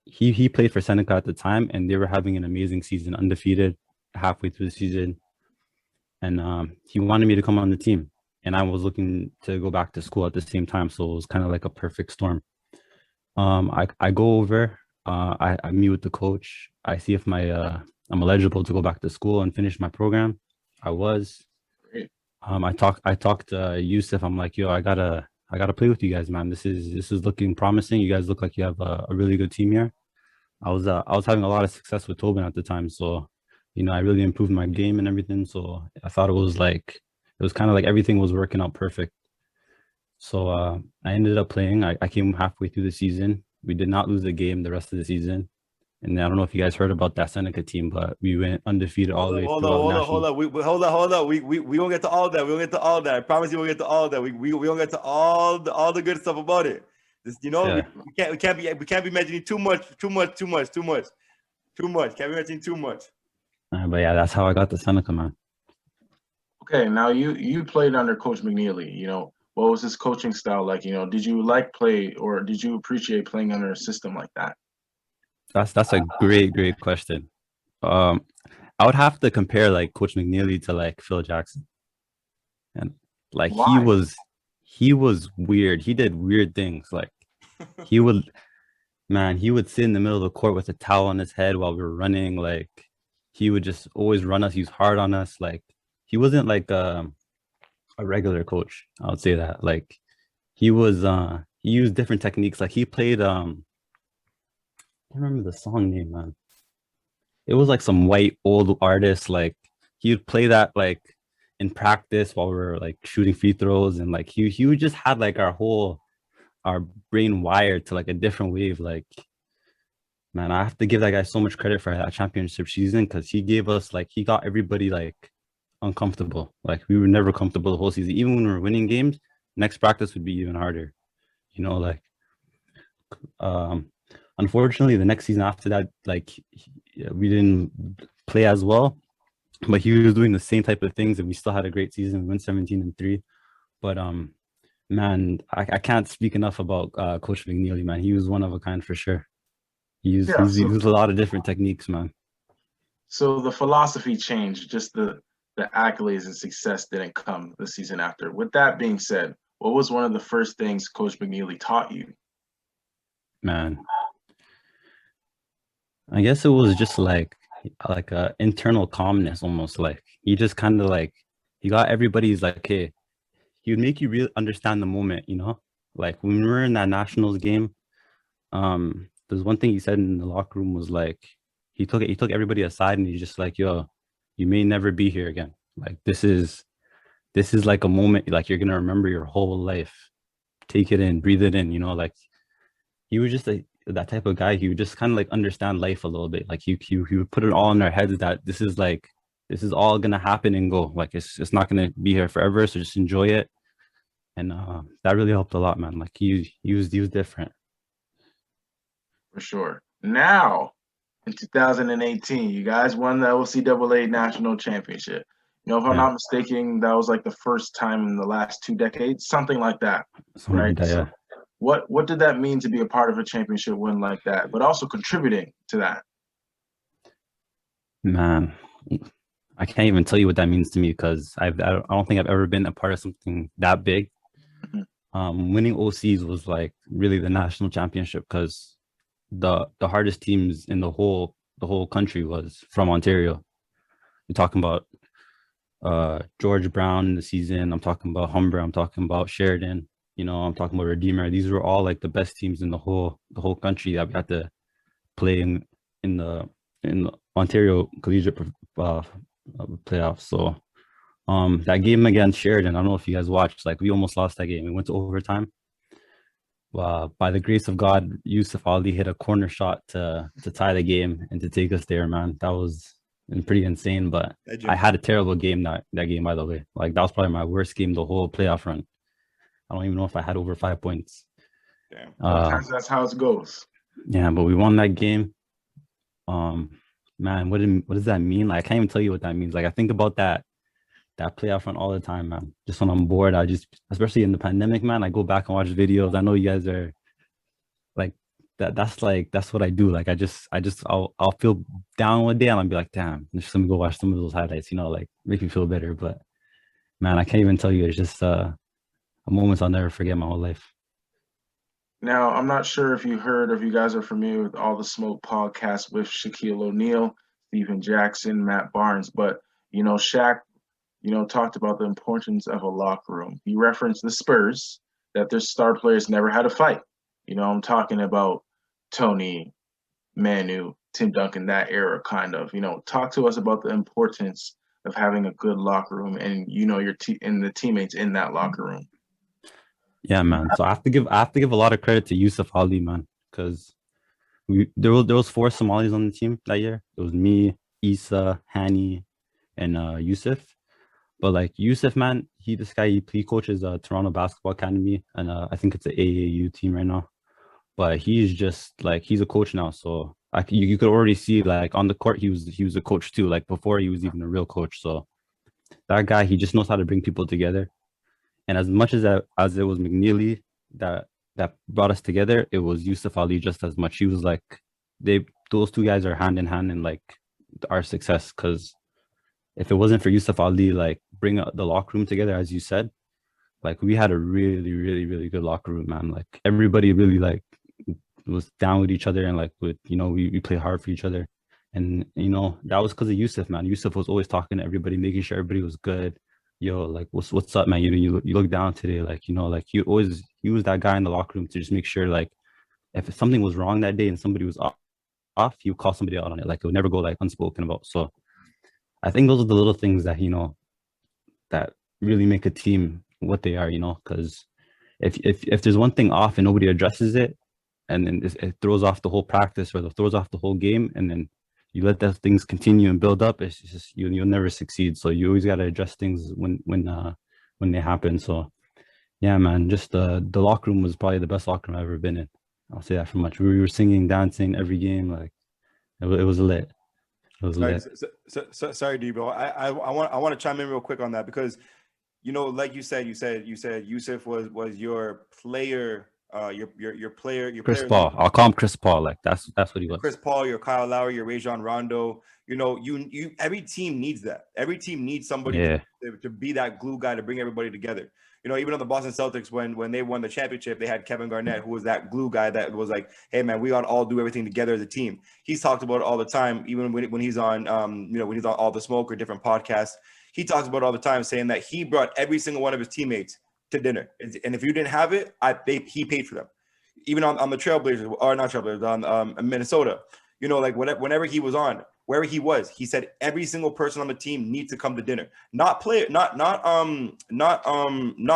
he played for Seneca at the time, and they were having an amazing season, undefeated halfway through the season. And he wanted me to come on the team, and I was looking to go back to school at the same time. So it was kind of like a perfect storm. I go over, I meet with the coach. I see if I'm eligible to go back to school and finish my program. I was. I talked to Yusuf. I'm like, yo, I gotta play with you guys, man. This is looking promising. You guys look like you have a really good team here. I was having a lot of success with Tobin at the time, so I really improved my game and everything. So I thought it was kind of like everything was working out perfect. So I ended up playing. I came halfway through the season. We did not lose a game the rest of the season. And I don't know if you guys heard about that Seneca team, but we went undefeated all the way through. Hold on. We won't get to all that. We won't get to all that. I promise you, we'll get to all that. We won't get to all the good stuff about it. Just, Yeah. we can't be mentioning too much. Can't be mentioning too much. But yeah, that's how I got to Seneca, man. Okay, now you played under Coach McNeely. What was his coaching style like? Did you like play or did you appreciate playing under a system like that? That's a great question. I would have to compare like Coach McNeely to like Phil Jackson, and like Why? he was weird. He did weird things. Like he would sit in the middle of the court with a towel on his head while we were running. Like he would just always run us. He was hard on us. Like he wasn't like a regular coach. I would say that. Like he was he used different techniques. Like he played I can't remember the song name, man. It was like some white old artist. Like he would play that like in practice while we were like shooting free throws, and like he would just had like our brain wired to like a different wave. Like, man, I have to give that guy so much credit for that championship season, because he gave us like he got everybody like uncomfortable. Like we were never comfortable the whole season. Even when we were winning games, next practice would be even harder. Like unfortunately the next season after that, like we didn't play as well, but he was doing the same type of things and we still had a great season. We went 17-3. But man, I can't speak enough about Coach McNeely, man. He was one of a kind for sure. He used a lot of different techniques, man. So the philosophy changed, just the accolades and success didn't come the season after. With that being said, what was one of the first things Coach McNeely taught you? Man, I guess it was just like a internal calmness almost. Like he just kind of like, he got everybody's like, hey, he would make you really understand the moment, Like when we were in that Nationals game, there's one thing he said in the locker room was like, he took everybody aside and he's just like, yo, you may never be here again. Like this is like a moment like you're gonna remember your whole life. Take it in, breathe it in, like he was just that type of guy. He would just kind of like understand life a little bit. Like he would put it all in our heads that this is all gonna happen and go. Like it's not gonna be here forever. So just enjoy it. And that really helped a lot, man. Like he was different. For sure. Now, in 2018, you guys won the LCAA National Championship. If I'm not mistaken, that was like the first time in the last 2 decades, something like that, right? So what did that mean to be a part of a championship win like that, but also contributing to that? Man, I can't even tell you what that means to me, because I don't think I've ever been a part of something that big. Winning OCs was like really the national championship, because the hardest teams in the whole country was from Ontario. You're talking about George Brown in the season. I'm talking about Humber. I'm talking about Sheridan. I'm talking about Redeemer. These were all like the best teams in the whole country that we had to play in the Ontario Collegiate playoffs. So that game against Sheridan, I don't know if you guys watched. Like we almost lost that game. We went to overtime. By the grace of God, Yusuf Ali hit a corner shot to tie the game and to take us there, man. That was pretty insane. But I had a terrible game that game, by the way. Like that was probably my worst game the whole playoff run. I don't even know if I had over 5 points. Damn. Sometimes that's how it goes. Yeah, but we won that game. Man, what does that mean? Like I can't even tell you what that means. Like I think about that playoff run all the time, man. Just when I'm bored, I just, especially in the pandemic, man, I go back and watch videos. I know you guys are like that. That's what I do. Like I'll feel down one day and I'll be like, damn, just let me go watch some of those highlights, like make me feel better. But man, I can't even tell you. It's just a moments I'll never forget my whole life. Now, I'm not sure if you heard or if you guys are familiar with All the Smoke podcast with Shaquille O'Neal, Stephen Jackson, Matt Barnes, but Shaq talked about the importance of a locker room. He referenced the Spurs, that their star players never had a fight. I'm talking about Tony, Manu, Tim Duncan, that era kind of. Talk to us about the importance of having a good locker room and your and the teammates in that locker room. Yeah, man. So I have to give a lot of credit to Yusuf Ali, man, because there was 4 Somalis on the team that year. It was me, Issa, Hani, and Yusuf. But like Yusuf, man, he coaches Toronto Basketball Academy, and I think it's an AAU team right now. But he's just like, he's a coach now, so you could already see like on the court he was a coach too, like before he was even a real coach. So that guy, he just knows how to bring people together. And as much as it was McNeely that brought us together, it was Yusuf Ali just as much. He was like, those two guys are hand in hand in like our success. Because if it wasn't for Yusuf Ali, like bring the locker room together, as you said, like we had a really, really, really good locker room, man. Like everybody really like was down with each other, and like we play hard for each other. And that was because of Yusuf, man. Yusuf was always talking to everybody, making sure everybody was good. Yo, like what's up, man? You look down today, like like he was that guy in the locker room to just make sure, like, if something was wrong that day and somebody was off, he would call somebody out on it. Like it would never go like unspoken about. So I think those are the little things that that really make a team what they are, because if there's one thing off and nobody addresses it, and then it throws off the whole practice or it throws off the whole game, and then you let those things continue and build up, it's just you'll never succeed. So you always got to address things when they happen. So yeah, man, just the locker room was probably the best locker room I've ever been in. I'll say that for much. We were singing, dancing every game. Like it was lit. It was lit. Sorry, Debo. I want to chime in real quick on that, because like you said Yusuf was your player. Your player. Chris Paul. I'll call him Chris Paul. Like that's what he was. Chris Paul, your Kyle Lowry, your Rajon Rondo. You every team needs that. Every team needs somebody to be that glue guy to bring everybody together. Even on the Boston Celtics, when they won the championship, they had Kevin Garnett, who was that glue guy that was like, hey man, we ought to all do everything together as a team. He's talked about it all the time, even when he's on when he's on All the Smoke or different podcasts. He talks about it all the time, saying that he brought every single one of his teammates to dinner, and if you didn't have it, he paid for them. Even on the Trailblazers, or not Trailblazers, on Minnesota, like whenever he was on, wherever he was, he said every single person on the team needs to come to dinner. Not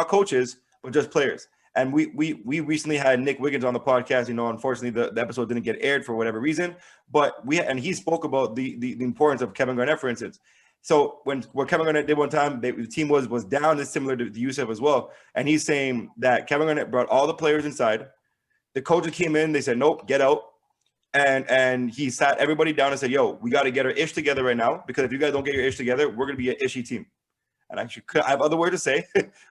coaches, but just players. And we recently had Nick Wiggins on the podcast. Unfortunately, the episode didn't get aired for whatever reason, but he spoke about the importance of Kevin Garnett, for instance. So what Kevin Garnett did one time, the team was down, is similar to Yusuf as well. And he's saying that Kevin Garnett brought all the players inside. The coaches came in, they said, nope, get out. And he sat everybody down and said, yo, we got to get our ish together right now, because if you guys don't get your ish together, we're going to be an ishy team. And I have other words to say,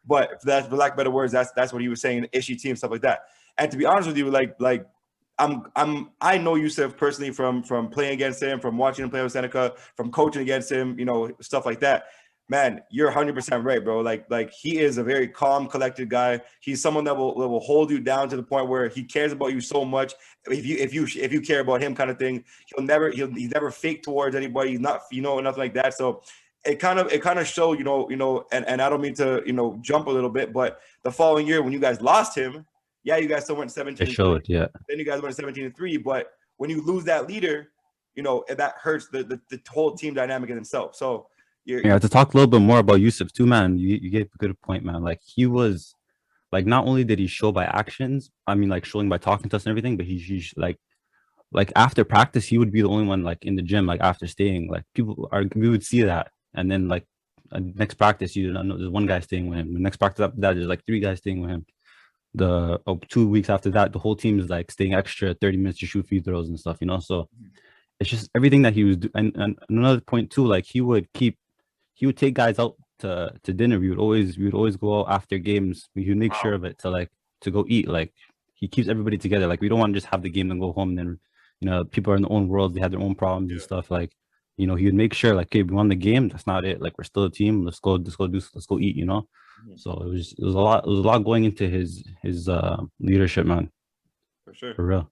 but for lack of better words, that's what he was saying, an ishy team, stuff like that. And to be honest with you, like I know Yusuf personally from playing against him, from watching him play with Seneca, from coaching against him, stuff like that. Man, you're 100% right, bro. Like he is a very calm, collected guy. He's someone that will hold you down to the point where he cares about you so much. If you care about him, kind of thing, he's never fake towards anybody. He's not, nothing like that. So it kind of showed, and I don't mean to, jump a little bit, but the following year when you guys lost him, yeah, you guys still went 17. It showed, yeah. Then you guys went 17-3, but when you lose that leader, that hurts the whole team dynamic in itself. So to talk a little bit more about Yusuf too, man. You gave a good point, man. Like he was, like, not only did he show by actions, I mean, like showing by talking to us and everything, but he's like after practice, he would be the only one like in the gym, like after staying. Like we would see that, and then like next practice, there's one guy staying with him. The next practice after that, there's like 3 guys staying with him. 2 weeks after that, the whole team is like staying extra 30 minutes to shoot free throws and stuff, So it's just everything that he was doing. And another point too, like he would take guys out to dinner. We would always go out after games. We would make sure of it to go eat. Like he keeps everybody together. Like we don't want to just have the game and go home. And then people are in their own worlds. They have their own problems and stuff. Like he would make sure, like, okay, we won the game. That's not it. Like we're still a team. Let's go eat. So it was a lot going into his leadership, man. For sure. For real.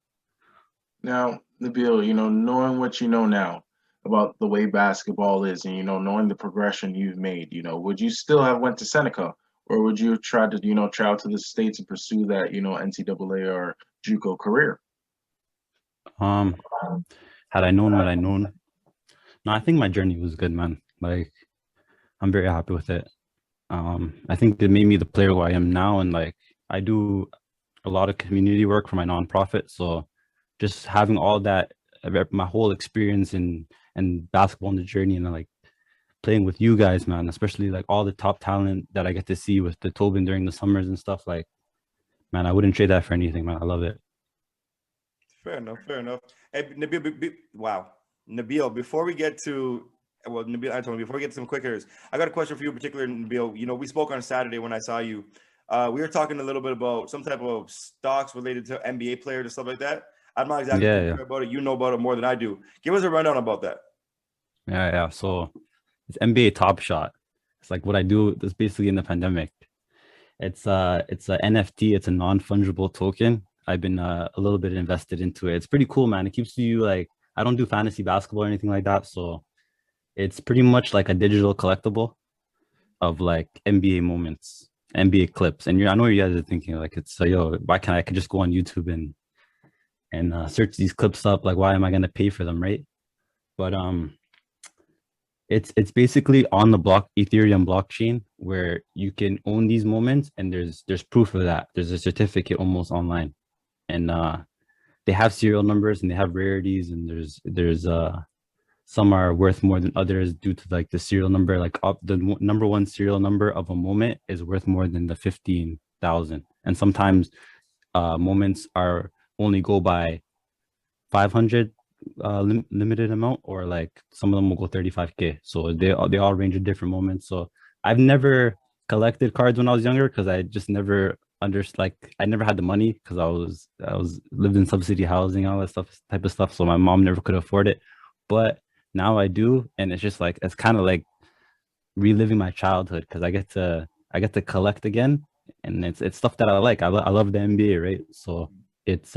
Now, Nabil, knowing what you know now about the way basketball is, and knowing the progression you've made, would you still have went to Seneca, or would you try to travel to the States and pursue that NCAA or JUCO career? Had I known what I known, no, I think my journey was good, man. Like I'm very happy with it. I think it made me the player who I am now, and like I do a lot of community work for my nonprofit. So just having all that, my whole experience in basketball in the journey, and like playing with you guys, man, especially like all the top talent that I get to see with the Tobin during the summers and stuff, like, man, I wouldn't trade that for anything, man. I love it. Fair enough. Hey, Nabil, wow. Nabil, before we get to well, Nabil, I told me before we get to some quick hitters, I got a question for you in particular, Nabil. You know, we spoke on Saturday when I saw you. We were talking a little bit about some type of stocks related to NBA players and stuff like that. I'm not exactly sure about it. You know about it more than I do. Give us a rundown about that. Yeah. So it's NBA Top Shot. It's like what I do. That's basically in the pandemic. It's a NFT. It's a non-fungible token. I've been a little bit invested into it. It's pretty cool, man. It keeps you like, I don't do fantasy basketball or anything like that, so it's pretty much like a digital collectible of like NBA moments, NBA clips. And I know you guys are thinking like, it's yo, why can't I can just go on YouTube and search these clips up? Like, why am I gonna pay for them, right? But it's basically on the Ethereum blockchain where you can own these moments, and there's proof of that. There's a certificate almost online, and they have serial numbers and they have rarities, and there's some are worth more than others due to like the serial number. Like the number one serial number of a moment is worth more than the 15,000, and sometimes moments are only go by 500 limited amount, or like some of them will go 35k. So they all range in different moments. So I've never collected cards when I was younger because I just never I never had the money because I was lived in subsidy housing, all that type of stuff. So my mom never could afford it, but now I do, and it's just like it's kind of like reliving my childhood because I get to collect again, and it's stuff that I like. I love the NBA, right? So it's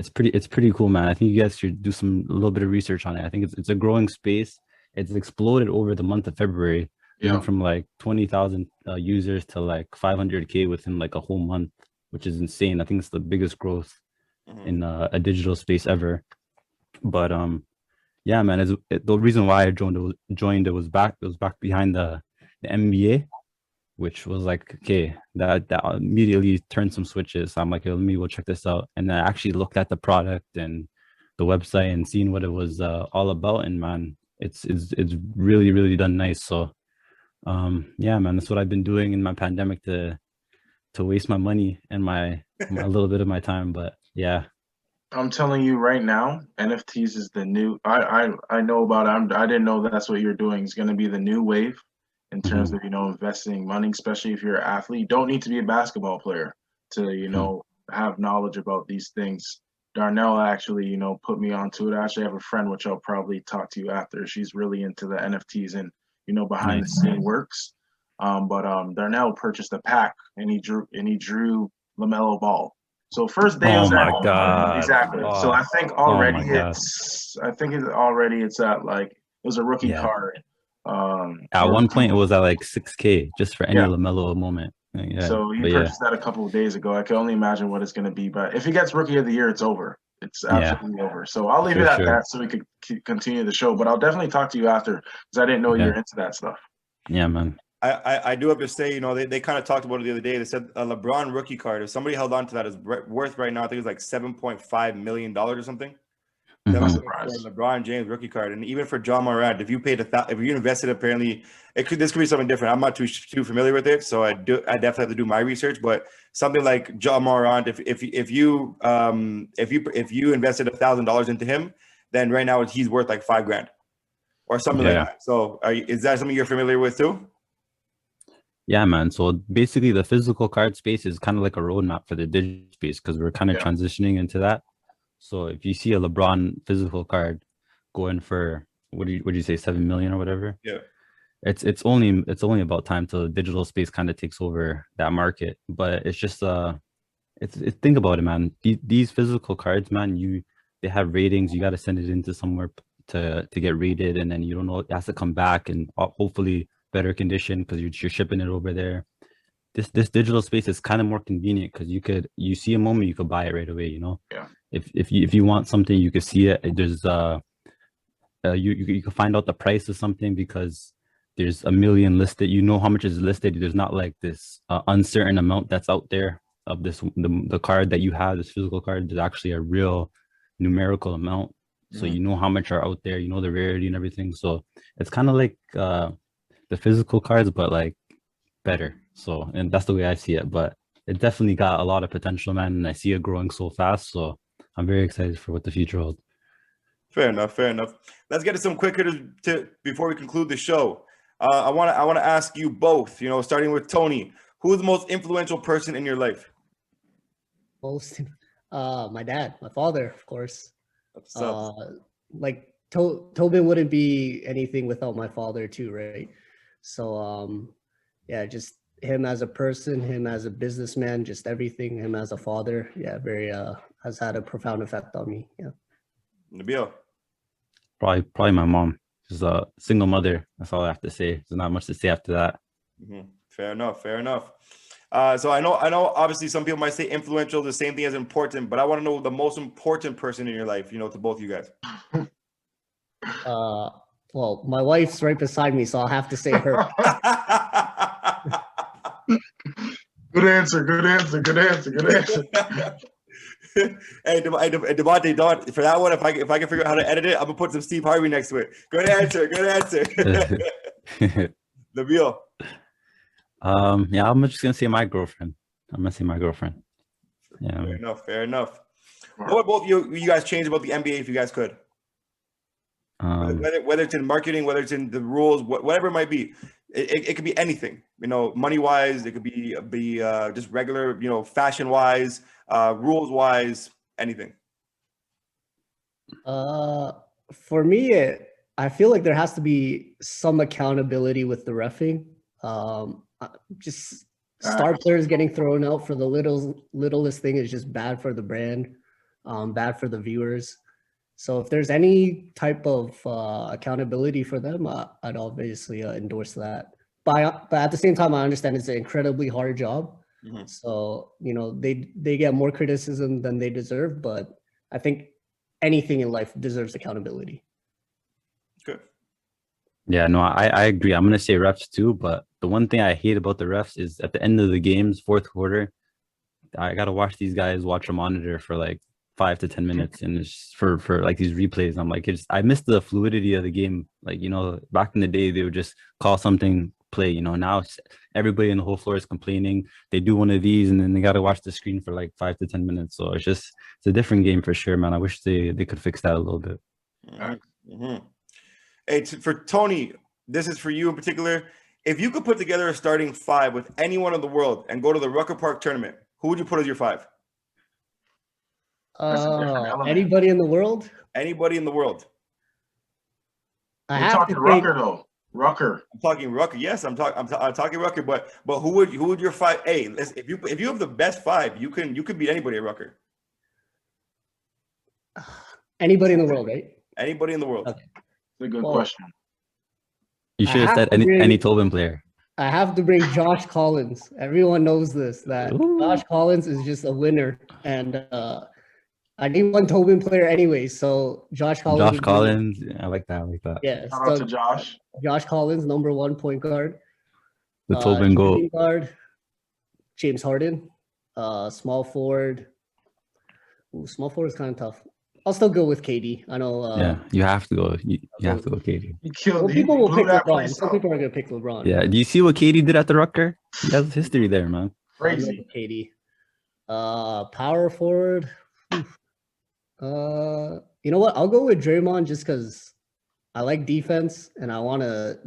pretty cool, man. I think you guys should do a little bit of research on it. I think it's a growing space. It's exploded over the month of February. Went from like 20,000 users to like 500k within like a whole month, which is insane. I think it's the biggest growth in a digital space ever. But yeah, man, the reason why I joined it was back behind the NBA, which was like, okay, that immediately turned some switches. So I'm like, let me go check this out. And I actually looked at the product and the website and seen what it was all about. And man, it's really, really done nice. So yeah, man, that's what I've been doing in my pandemic to waste my money and my a little bit of my time. But yeah. I'm telling you right now, NFTs is the new. I know about it. I didn't know that's what you're doing. It's going to be the new wave in terms of investing money, especially if you're an athlete. You don't need to be a basketball player to have knowledge about these things. Darnell actually put me onto it. I actually have a friend which I'll probably talk to you after. She's really into the NFTs and behind the scene works. But Darnell purchased a pack and he drew LaMelo Ball. So first day was my God. Exactly. Oh. So I think already it's at like it was a rookie card. At one point it was at like 6k just for any LaMelo moment. Yeah. So he purchased that a couple of days ago. I can only imagine what it's going to be. But if he gets rookie of the year, it's over. It's absolutely over. So I'll leave it at that so we could continue the show. But I'll definitely talk to you after because I didn't know you're into that stuff. Yeah, man. I do have to say, they kind of talked about it the other day. They said a LeBron rookie card, if somebody held on to that, is worth right now, I think it's like $7.5 million or something. That was a LeBron James rookie card. And even for John Morant, if you invested, apparently this could be something different. I'm not too familiar with it, so I definitely have to do my research. But something like John Morant, if you invested $1,000 into him, then right now he's worth like $5,000 or something like that. So is that something you're familiar with too? Yeah, man. So basically the physical card space is kind of like a roadmap for the digital space because we're kind of transitioning into that. So if you see a LeBron physical card going for would you say 7 million or whatever? Yeah. It's only about time till the digital space kind of takes over that market. But it's just think about it, man. These physical cards, man, they have ratings. You got to send it into somewhere to get rated, and then you don't know, it has to come back and hopefully better condition because you're shipping it over there. This digital space is kind of more convenient because you see a moment, you could buy it right away. Yeah. If you want something, you can see it. There's you can find out the price of something because there's a million listed. You know how much is listed. There's not like this uncertain amount that's out there of the card that you have. This physical card, there's actually a real numerical amount. So you know how much are out there. You know the rarity and everything. So it's kind of like the physical cards, but like better. So, and that's the way I see it. But it definitely got a lot of potential, man. And I see it growing so fast. So I'm very excited for what the future holds. Fair enough. Let's get to some quick hitters before we conclude the show. I want to ask you both, starting with Tony, who is the most influential person in your life? My dad, my father, of course. What's up? Like Tobin wouldn't be anything without my father too, right? So yeah, just him as a person, him as a businessman, just everything, him as a father, yeah, very has had a profound effect on me. Yeah. Nabil. Probably my mom. She's a single mother. That's all I have to say. There's not much to say after that. Mm-hmm. Fair enough. So I know obviously some people might say influential, the same thing as important, but I want to know the most important person in your life, to both of you guys. Well, my wife's right beside me, so I'll have to say her. Good answer. Hey, Devontae, for that one, if I can figure out how to edit it, I'm gonna put some Steve Harvey next to it. Good answer. Nabil. Yeah, I'm just gonna say my girlfriend. Yeah. Fair enough. What would both you guys change about the NBA if you guys could? Whether it's in marketing, whether it's in the rules, whatever it might be, it could be anything. Money wise, it could be just regular, fashion wise, rules wise, anything. For me, I feel like there has to be some accountability with the reffing. Just star players getting thrown out for the littlest thing is just bad for the brand, bad for the viewers. So if there's any type of accountability for them, I'd obviously endorse that. But at the same time, I understand it's an incredibly hard job. Mm-hmm. So, they get more criticism than they deserve, but I think anything in life deserves accountability. Good. Yeah, no, I agree. I'm going to say refs too, but the one thing I hate about the refs is at the end of the games, fourth quarter, I got to watch these guys watch a monitor for like 5 to 10 minutes, and it's for like these replays. I'm like, I miss the fluidity of the game. Like, back in the day, they would just call something play. Now everybody in the whole floor is complaining. They do one of these, and then they got to watch the screen for like 5 to 10 minutes. So it's a different game for sure, man. I wish they could fix that a little bit. Mm-hmm. Hey, for Tony, this is for you in particular. If you could put together a starting 5 with anyone in the world and go to the Rucker Park tournament, who would you put as your 5? Anybody in the world? Anybody in the world. We're talking Rucker though. Rucker. I'm talking Rucker. Yes, I'm talking Rucker. But who would your 5? Hey, if you have the best 5, you can beat anybody at Rucker. Anybody in the world, right? Anybody in the world. Okay. That's a good question. You should have said any Tobin player. I have to bring Josh Collins. Everyone knows this, that Josh Collins is just a winner. And I need one Tobin player anyway, so Josh Collins. Josh Collins, I like that. Yeah, shout out to Josh. Josh Collins, number 1 point guard. The Tobin goal. Guard, James Harden, small forward. Small forward is kind of tough. I'll still go with KD. I know. Yeah, you have to go. You have to go KD. People will pick LeBron. Some people are gonna pick LeBron. Yeah. Do you see what KD did at the Rucker? He has history there, man. Crazy. KD. Power forward. You know what? I'll go with Draymond just because I like defense and I would,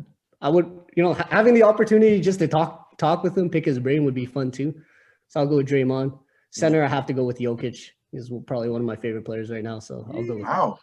having the opportunity just to talk with him, pick his brain would be fun too. So I'll go with Draymond. Center, I have to go with Jokic. He's probably one of my favorite players right now. So I'll go with him.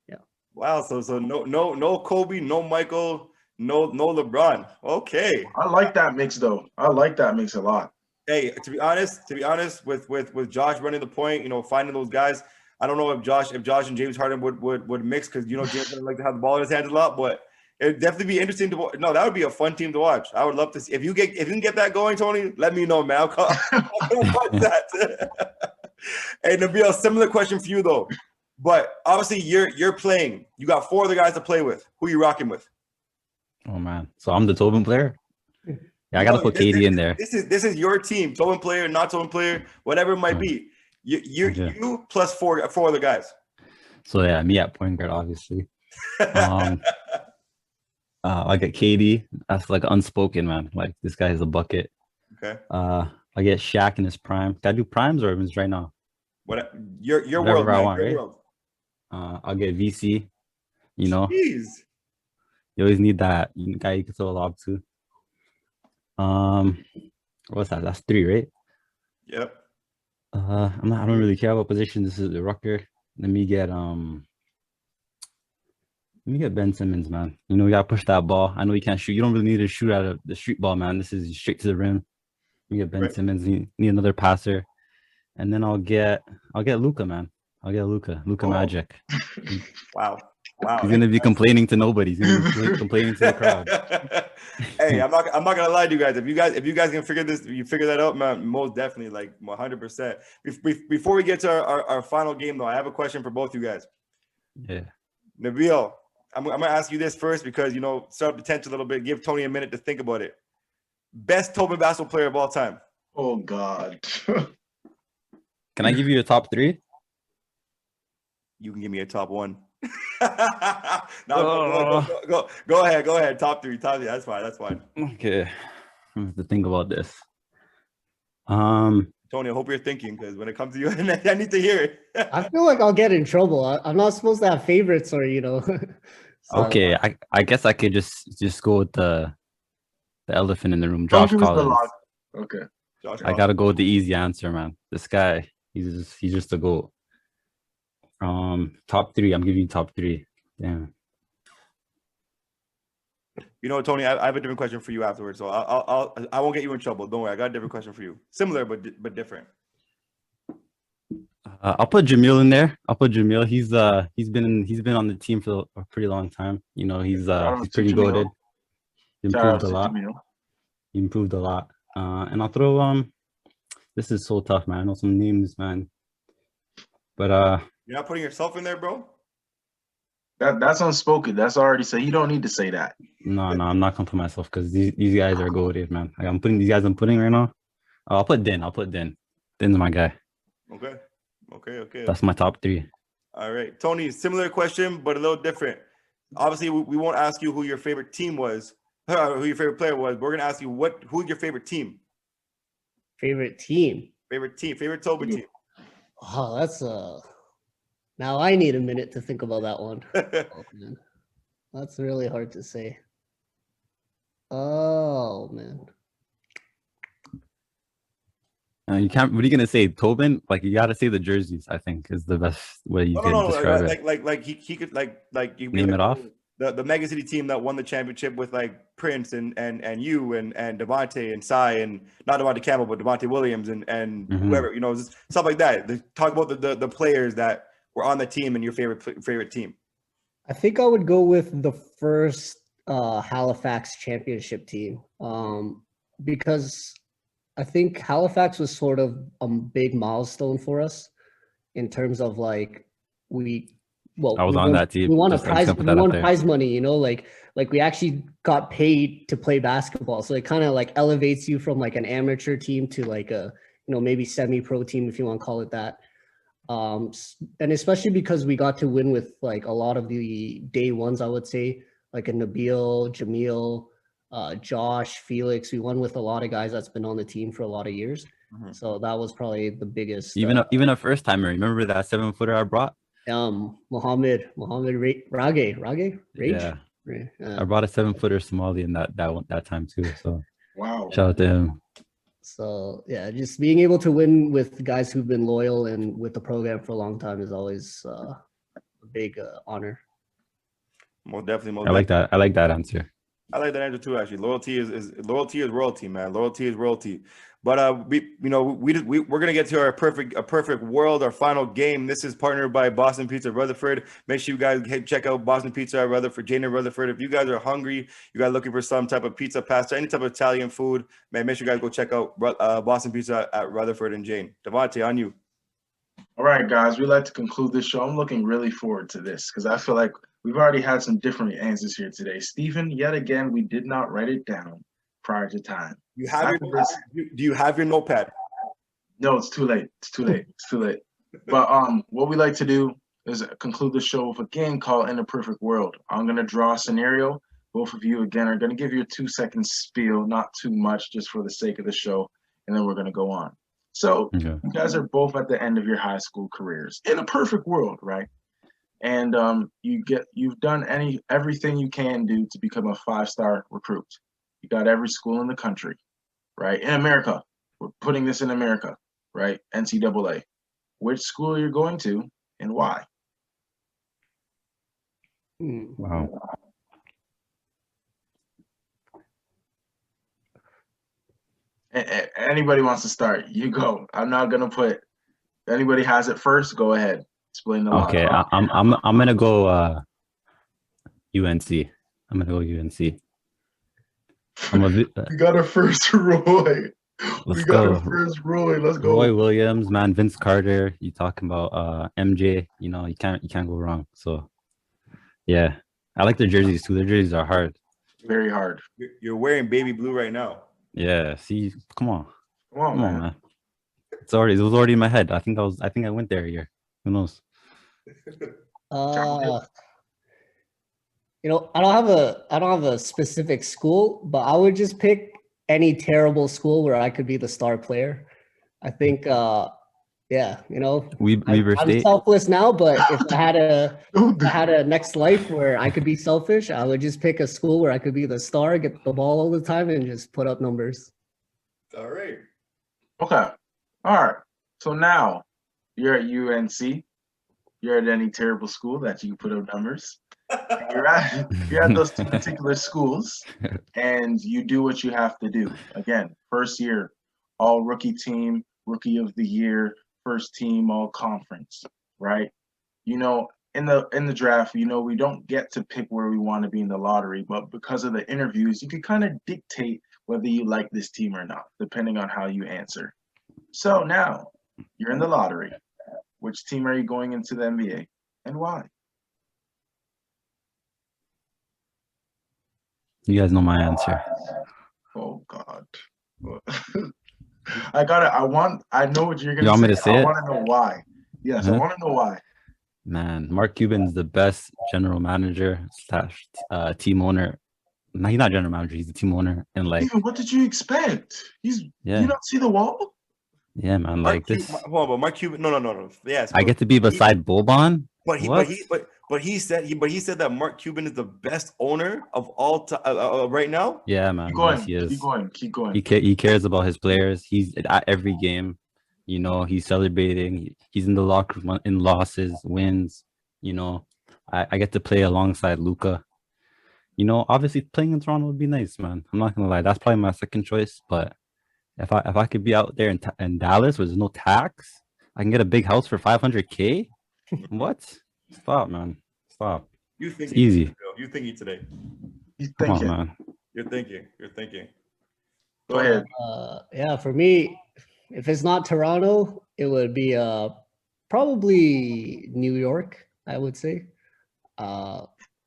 Yeah. Wow. So no Kobe, no Michael, no LeBron. Okay. I like that mix though. I like that mix a lot. Hey, to be honest, with Josh running the point, finding those guys, I don't know if Josh and James Harden would mix, because James Harden like to have the ball in his hands a lot, but it'd definitely be interesting to watch. No, that would be a fun team to watch. I would love to see if you can get that going, Tony. Let me know, man. I'll watch that. Hey, Nabil, similar question for you though. But obviously you're playing. You got 4 other guys to play with. Who are you rocking with? Oh man, so I'm the Tobin player. Yeah, I gotta put KD in there. This is your team, Tobin player, not Tobin player, whatever it might be. You plus 4 other guys. So yeah, me at point guard, obviously. I get KD. That's like unspoken, man. Like, this guy is a bucket. Okay. I get Shaq in his prime. Can I do primes or is right now? What your Whatever world, man. I want, Your right? world. I'll get VC. You know, Jeez. you always need that guy you can throw a lob to. What's that? That's 3, right? Yep. I don't really care about position. This is the rucker. Let me get Ben Simmons, man. You know, we gotta push that ball. I know you can't shoot. You don't really need to shoot out of the street ball, man. This is straight to the rim. We get Ben Simmons. Need another passer, and then I'll get Luka, man. I'll get Luka Magic. Wow. He's gonna be complaining to nobody. He's gonna be complaining to the crowd. Hey, I'm not gonna lie to you guys. If you guys can figure this, you figure that out, man. Most definitely, like 100%. Before we get to our final game, though, I have a question for both you guys. Yeah. Nabil, I'm gonna ask you this first because start up the tension a little bit. Give Tony a minute to think about it. Best Toben basketball player of all time. Oh God. Can I give you a top 3? You can give me a top 1. No, go ahead. Top 3. That's fine. Okay, I have to think about this. Tony, I hope you're thinking because when it comes to you, I need to hear it. I feel like I'll get in trouble. I'm not supposed to have favorites or So, okay, I guess I could just go with the elephant in the room, Josh Collins. Okay. I gotta go with the easy answer, man. This guy, he's just a GOAT. Top 3. I'm giving you top 3. Damn. Tony, I have a different question for you afterwards, so I won't get you in trouble. Don't worry, I got a different question for you. Similar but different. I'll put Jamil in there. He's been on the team for a pretty long time. He's pretty goated. Improved a lot. And I'll throw this is so tough, man. I know some names, man. But you're not putting yourself in there, bro? That's unspoken. That's already said. You don't need to say that. No, I'm not gonna put myself because these guys are goated, man. Like, I'm putting these guys right now. I'll put Din. Din's my guy. Okay. That's my top 3. All right. Tony, similar question, but a little different. Obviously, we won't ask you who your favorite team was, who your favorite player was. But we're gonna ask you who's your favorite team? Favorite team? Favorite Tobin team. Oh, that's now I need a minute to think about that one. Oh, man. That's really hard to say. Oh man. You can't. What are you gonna say, Tobin? Like, you gotta say the jerseys. I think is the best way you can describe it. Like he could you name it off. The Mega City team that won the championship with like Prince and you and Devontae and Cy and not Devontae Campbell but Devontae Williams and whoever, stuff like that. They talk about the players that were on the team and your favorite team. I think I would go with the first Halifax championship team because I think Halifax was sort of a big milestone for us in terms of like I was on that team. We won prize money, like we actually got paid to play basketball. So it kind of like elevates you from like an amateur team to like a, maybe semi-pro team, if you want to call it that. And especially because we got to win with like a lot of the day ones, I would say, like a Nabil, Jamil, Josh, Felix. We won with a lot of guys that's been on the team for a lot of years. So that was probably the biggest. Even a first timer. Remember that 7-footer I brought? Muhammad Rage. Yeah. I brought a 7-footer Somali in that time too. So wow. Shout out to him. So yeah, just being able to win with guys who've been loyal and with the program for a long time is always a big honor. Most definitely. I like that. I like that answer. I like that answer too. Actually, loyalty is royalty, man. Loyalty is royalty. But we're gonna get to our perfect world, our final game. This is partnered by Boston Pizza Rutherford. Make sure you guys check out Boston Pizza at Rutherford, Jane and Rutherford. If you guys are hungry, you guys looking for some type of pizza, pasta, any type of Italian food, man, make sure you guys go check out Boston Pizza at Rutherford and Jane. Devontae, on you. All right, guys, we'd like to conclude this show. I'm looking really forward to this because I feel like we've already had some different answers here today. Stephen, yet again, we did not write it down prior to time. Do you have your notepad? No, it's too late. But what we like to do is conclude the show with a game called In the Perfect World. I'm going to draw a scenario. Both of you, again, are going to give you a 2-second spiel, not too much, just for the sake of the show, and then we're going to go on. So you guys are both at the end of your high school careers. In a perfect world, right? and you've done everything you can do to become a 5-star recruit. You got every school in the country, right? In America, we're putting this in America, right? NCAA. Which school you're going to and why? Wow. Anybody wants to start? You go. I'm not gonna put. Anybody has it first? Go ahead. Explain the Okay, logic. I'm gonna go UNC. I'm gonna go UNC. We got a first Roy. Let's We got go. a first Roy. Let's go. Roy Williams, man, Vince Carter. You talking about MJ? You know, you can't go wrong. So yeah, I like their jerseys too. Their jerseys are hard. Very hard. You're wearing baby blue right now. Yeah. See, come on, Come on, man. It was already in my head. I think I went there a year. Who knows? You know, I don't have a specific school, but I would just pick any terrible school where I could be the star player. I think, yeah, you know, Weber I'm State. selfless now, but if I had a next life where I could be selfish, I would just pick a school where I could be the star, get the ball all the time, and just put up numbers. All right. Okay. All right. So now you're at UNC. You're at any terrible school that you put up numbers. You're at those two particular schools, and you do what you have to do. Again, first year, all rookie team, rookie of the year, first team, all conference, right? You know, in the draft, you know, we don't get to pick where we want to be in the lottery, but because of the interviews, you can kind of dictate whether you like this team or not, depending on how you answer. So now you're in the lottery. Which team are you going into the NBA and why? You guys know my answer. Oh God. I know what you're gonna say. You want me to say I it? want to know why. Yes, I want to know why. Man, Mark Cuban's the best general manager / team owner. No, he's not general manager. He's the team owner. And like, Even what did you expect? You don't see the wall? Yeah, man. Like this. Hold on, but Mark Cuban. No. Yes. I get to be beside Boban. But he said that Mark Cuban is the best owner of all time right now. Yeah, man. Keep going. Yes, he is. Keep going. He cares about his players. He's at every game. You know, he's celebrating. He's in the locker room in losses, wins. You know, I get to play alongside Luka. You know, obviously playing in Toronto would be nice, man. I'm not gonna lie. That's probably my second choice. But if I could be out there in Dallas where there's no tax, I can get a big house for $500K. What? Stop, man. Stop. You think it's easy. You thinking today? He's thinking. Come on, man. You're thinking. Go ahead. Yeah, for me, if it's not Toronto, it would be probably New York, I would say.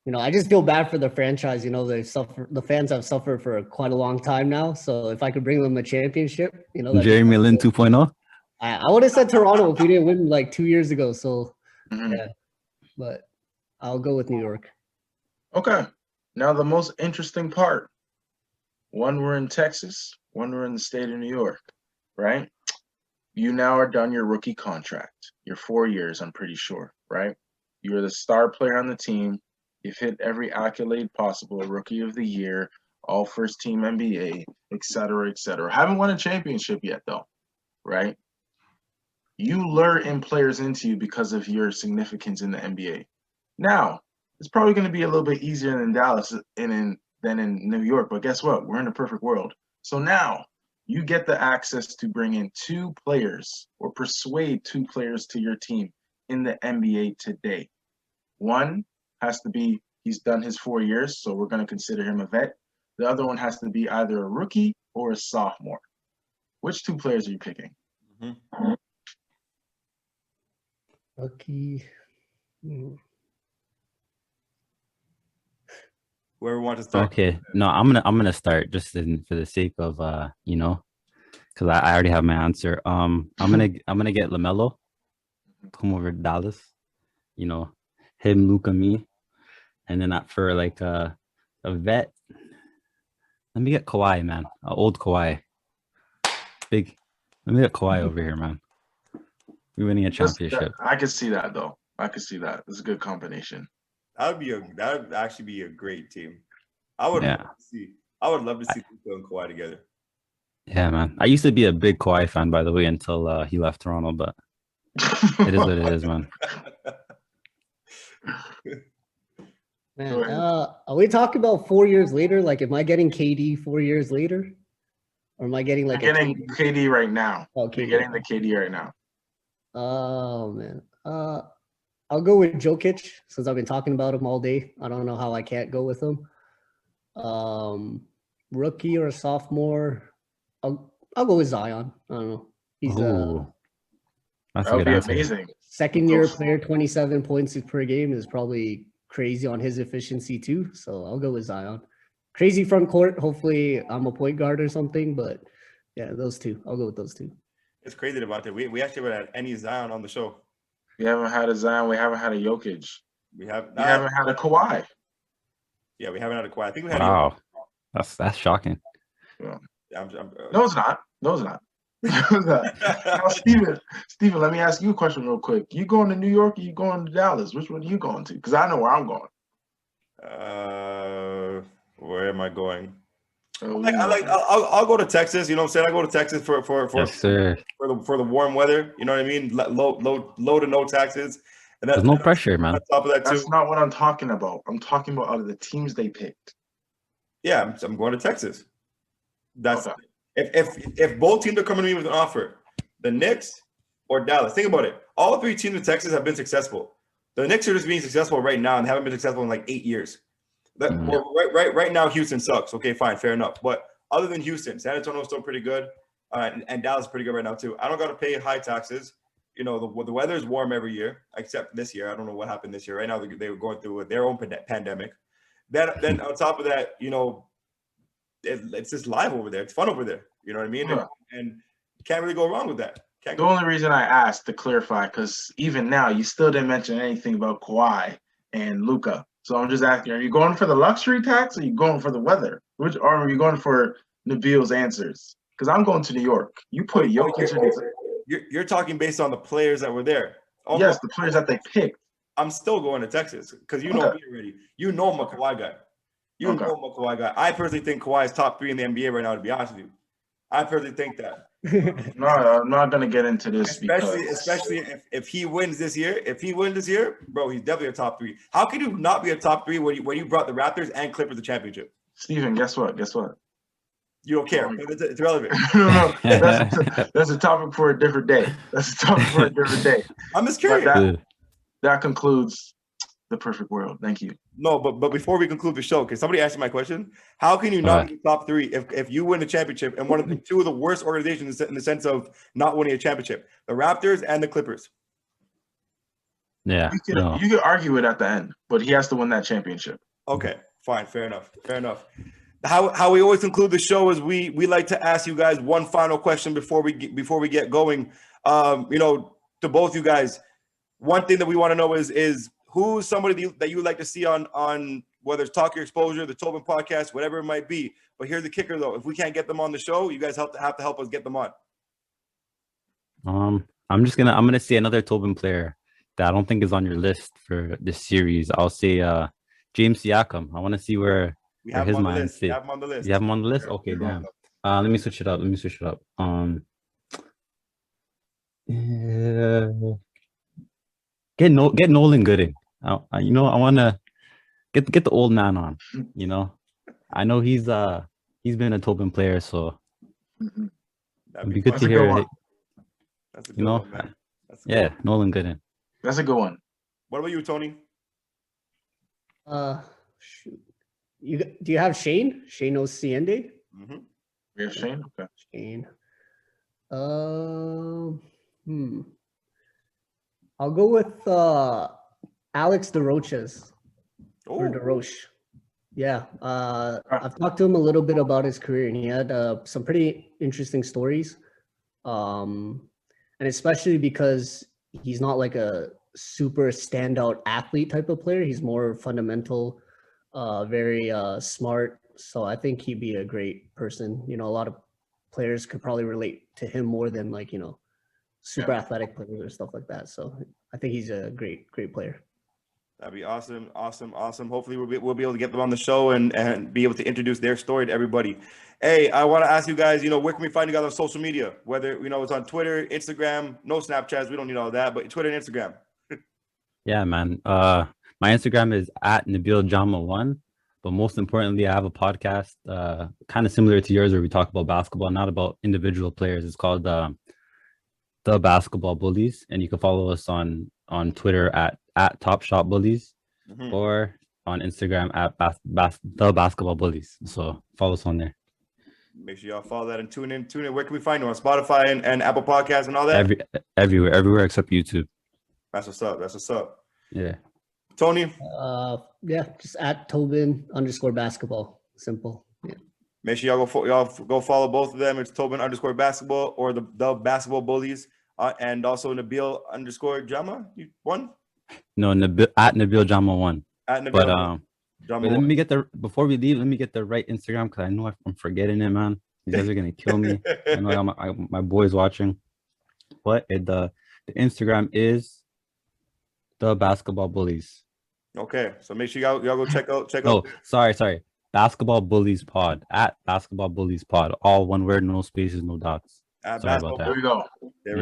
You know, I just feel bad for the franchise. You know, the fans have suffered for quite a long time now. So if I could bring them a championship, you know, Jeremy Lin 2.0. I would have said Toronto if we didn't win like 2 years ago. So yeah, but I'll go with New York. Okay. Now the most interesting part. One, we're in Texas. One, we're in the state of New York, right? You now are done your rookie contract. Your 4 years, I'm pretty sure, right? You are the star player on the team. You've hit every accolade possible, rookie of the year, all first team NBA, et cetera, et cetera. Haven't won a championship yet, though, right? You lure in players into you because of your significance in the NBA. Now, it's probably going to be a little bit easier in Dallas than in New York, but guess what? We're in a perfect world. So now you get the access to bring in 2 players or persuade 2 players to your team in the NBA today. One has to be, he's done his 4 years, so we're going to consider him a vet. The other one has to be either a rookie or a sophomore. Which 2 players are you picking? Mm-hmm. Rookie. Whoever wants to start. Okay, no, I'm gonna start just for the sake of you know, because I already have my answer. I'm gonna get LaMelo, come over to Dallas, you know, him, Luka, me, and then for like a vet, let me get Kawhi, man, old Kawhi, big. Let me get Kawhi over here, man. We're winning a championship. I can see that though. I could see that. It's a good combination. That would actually be a great team. I would Yeah. love to see Luka and Kawhi together. Yeah, man. I used to be a big Kawhi fan, by the way, until he left Toronto, but it is what it is, man. Man, are we talking about 4 years later? Like, am I getting KD 4 years later? Or am I getting like You're getting KD right now? Oh, You're getting the KD right now. Oh, man. I'll go with Jokic since I've been talking about him all day. I don't know how I can't go with him. Rookie or a sophomore, I'll go with Zion. I don't know. He's that's That would be answer. amazing. second year player, 27 points per game is probably crazy on his efficiency too. So I'll go with Zion. Crazy front court. Hopefully I'm a point guard or something, but yeah, those two. I'll go with those two. It's crazy about that. We actually haven't had any Zion on the show. We haven't had a Zion. We haven't had a Jokic. We haven't had a Kawhi. Yeah, we haven't had a Kawhi. I think we had. Wow, that's shocking. Yeah. No, it's not. No, it's not. Now, Steven, let me ask you a question real quick. You going to New York or you going to Dallas? Which one are you going to? Because I know where I'm going. Where am I going? I'll go to Texas. You know what I'm saying? I go to Texas for Yes, sir. for the warm weather. You know what I mean? Low to no taxes. And There's no pressure, man. On top of that, that's not what I'm talking about. I'm talking about out of the teams they picked. Yeah, I'm going to Texas. That's okay. If both teams are coming to me with an offer, the Knicks or Dallas. Think about it. All three teams in Texas have been successful. The Knicks are just being successful right now and haven't been successful in like 8 years. Right now, Houston sucks. Okay, fine, fair enough. But other than Houston, San Antonio is still pretty good, and Dallas is pretty good right now too. I don't got to pay high taxes. You know, the weather is warm every year, except this year. I don't know what happened this year. Right now, they were going through their own pandemic. Then on top of that, you know, it's just live over there. It's fun over there. You know what I mean? Yeah. And you can't really go wrong with that. The only reason I asked to clarify, because even now you still didn't mention anything about Kawhi and Luka. So I'm just asking, are you going for the luxury tax or are you going for the weather? Or are you going for Nabil's answers? Because I'm going to New York. You put Jokic in You're talking based on the players that were there. Yes, the players that they picked. I'm still going to Texas because you know me already. You know I'm a Kawhi guy. Know I'm a Kawhi guy. I personally think Kawhi is top 3 in the NBA right now, to be honest with you. I personally think that. No, I'm not going to get into this. Especially if he wins this year. If he wins this year, bro, he's definitely a top 3. How can you not be a top 3 when you brought the Raptors and Clippers the championship? Steven, guess what? You don't care. It's irrelevant. No. That's a topic for a different day. I'm just curious. That concludes the perfect world. Thank you. No, but before we conclude the show, can somebody ask me my question? How can you not be top 3 if you win the championship and one of the two of the worst organizations in the sense of not winning a championship, the Raptors and the Clippers? Yeah, you could argue it at the end, but he has to win that championship. Okay, fine, fair enough. How we always conclude the show is we like to ask you guys one final question before we get going. You know, to both you guys, one thing that we want to know is who's somebody that you would like to see on whether it's Talk Your Exposure, the Toben Podcast, whatever it might be. But here's the kicker, though: if we can't get them on the show, you guys have to help us get them on. I'm gonna say another Tobin player that I don't think is on your list for this series. I'll say James Siakam. I want to see where his mind is. You have him on the list. You have him on the list? Okay, damn. Let me switch it up. Get Nolan Gooding. I want to get the old man on. You know, I know he's been a Tobin player, so it'd be good to hear. That's a good one, man. Nolan Gooding. That's a good one. What about you, Tony? Shoot. Do you have Shane? Shane Ociende? Mm-hmm. We have Shane. Okay. Shane. I'll go with Alex DeRoches. Or DeRoche. Yeah. I've talked to him a little bit about his career, and he had some pretty interesting stories. And especially because he's not like a super standout athlete type of player. He's more fundamental, very smart. So I think he'd be a great person. You know, a lot of players could probably relate to him more than like, you know, super athletic players or stuff like that. So I think he's a great player. That'd be awesome. Hopefully we'll be able to get them on the show and be able to introduce their story to everybody. Hey, I want to ask you guys, where can we find you guys on social media? Whether, it's on Twitter, Instagram, no Snapchats. We don't need all that, but Twitter and Instagram. Yeah, man. My Instagram is at Nabil Jama 1. But most importantly, I have a podcast kind of similar to yours where we talk about basketball, not about individual players. It's called The Basketball Bullies. And you can follow us on Twitter at Top Shot Bullies or on Instagram at The Basketball Bullies. So follow us on there. Make sure y'all follow that and tune in. Where can we find you? On Spotify and Apple Podcasts and all that? Everywhere except YouTube. That's what's up. Yeah. Tony? Yeah, just at Toben _basketball. Simple. Yeah. Make sure y'all go follow both of them. It's Toben _basketball or the Basketball Bullies. And also Nabil _Jama. One? No, at Nabil Jama 1. At Nabil. But let me get before we leave, let me get the right Instagram because I know I'm forgetting it, man. You guys are gonna kill me. I know my boys watching. But the Instagram is The Basketball Bullies. Okay, so make sure y'all go check out. Oh, sorry. Basketball Bullies Pod at Basketball Bullies Pod. All one word, no spaces, no dots. Sorry about that. There we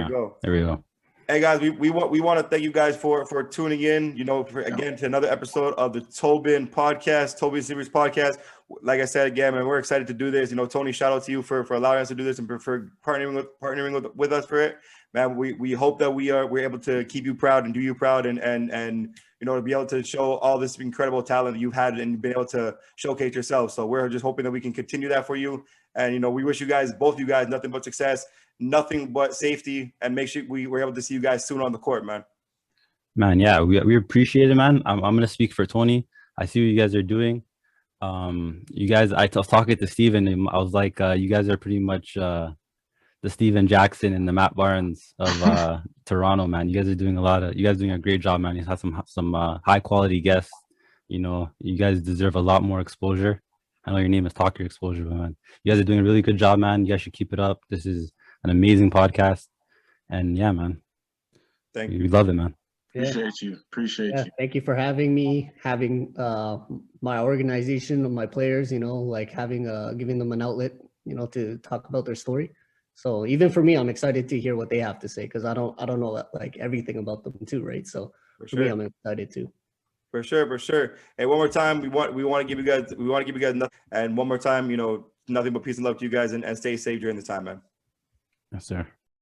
go. There we go. Hey guys, we want to thank you guys for tuning in. Again to another episode of the Toben Podcast, Toben Series Podcast. Like I said again, man, we're excited to do this. Tony, shout out to you for allowing us to do this and for partnering with us for it. Man, we hope that we're able to keep you proud and do you proud and to be able to show all this incredible talent that you've had and been able to showcase yourself. So we're just hoping that we can continue that for you. And we wish both you guys, nothing but success, nothing but safety, and make sure we're able to see you guys soon on the court, man. Man, yeah, we appreciate it, man. I'm gonna speak for Tony. I see what you guys are doing. You guys, I was talking to Steven, and I was like, you guys are pretty much the Steven Jackson and the Matt Barnes of Toronto, man. You guys are doing a great job, man. You have some high quality guests. You guys deserve a lot more exposure. I know your name is Talk Your Exposure, but man, you guys are doing a really good job, man. You guys should keep it up. This is an amazing podcast. And yeah, man. Thank you. We love it, man. Appreciate you. Thank you for having me, having my organization of my players, giving them an outlet, to talk about their story. So even for me, I'm excited to hear what they have to say because I don't know everything about them too, right? So for me, I'm excited too. For sure. Hey, one more time, we want to give you guys nothing. And one more time, nothing but peace and love to you guys and stay safe during this time, man. Yes, sir.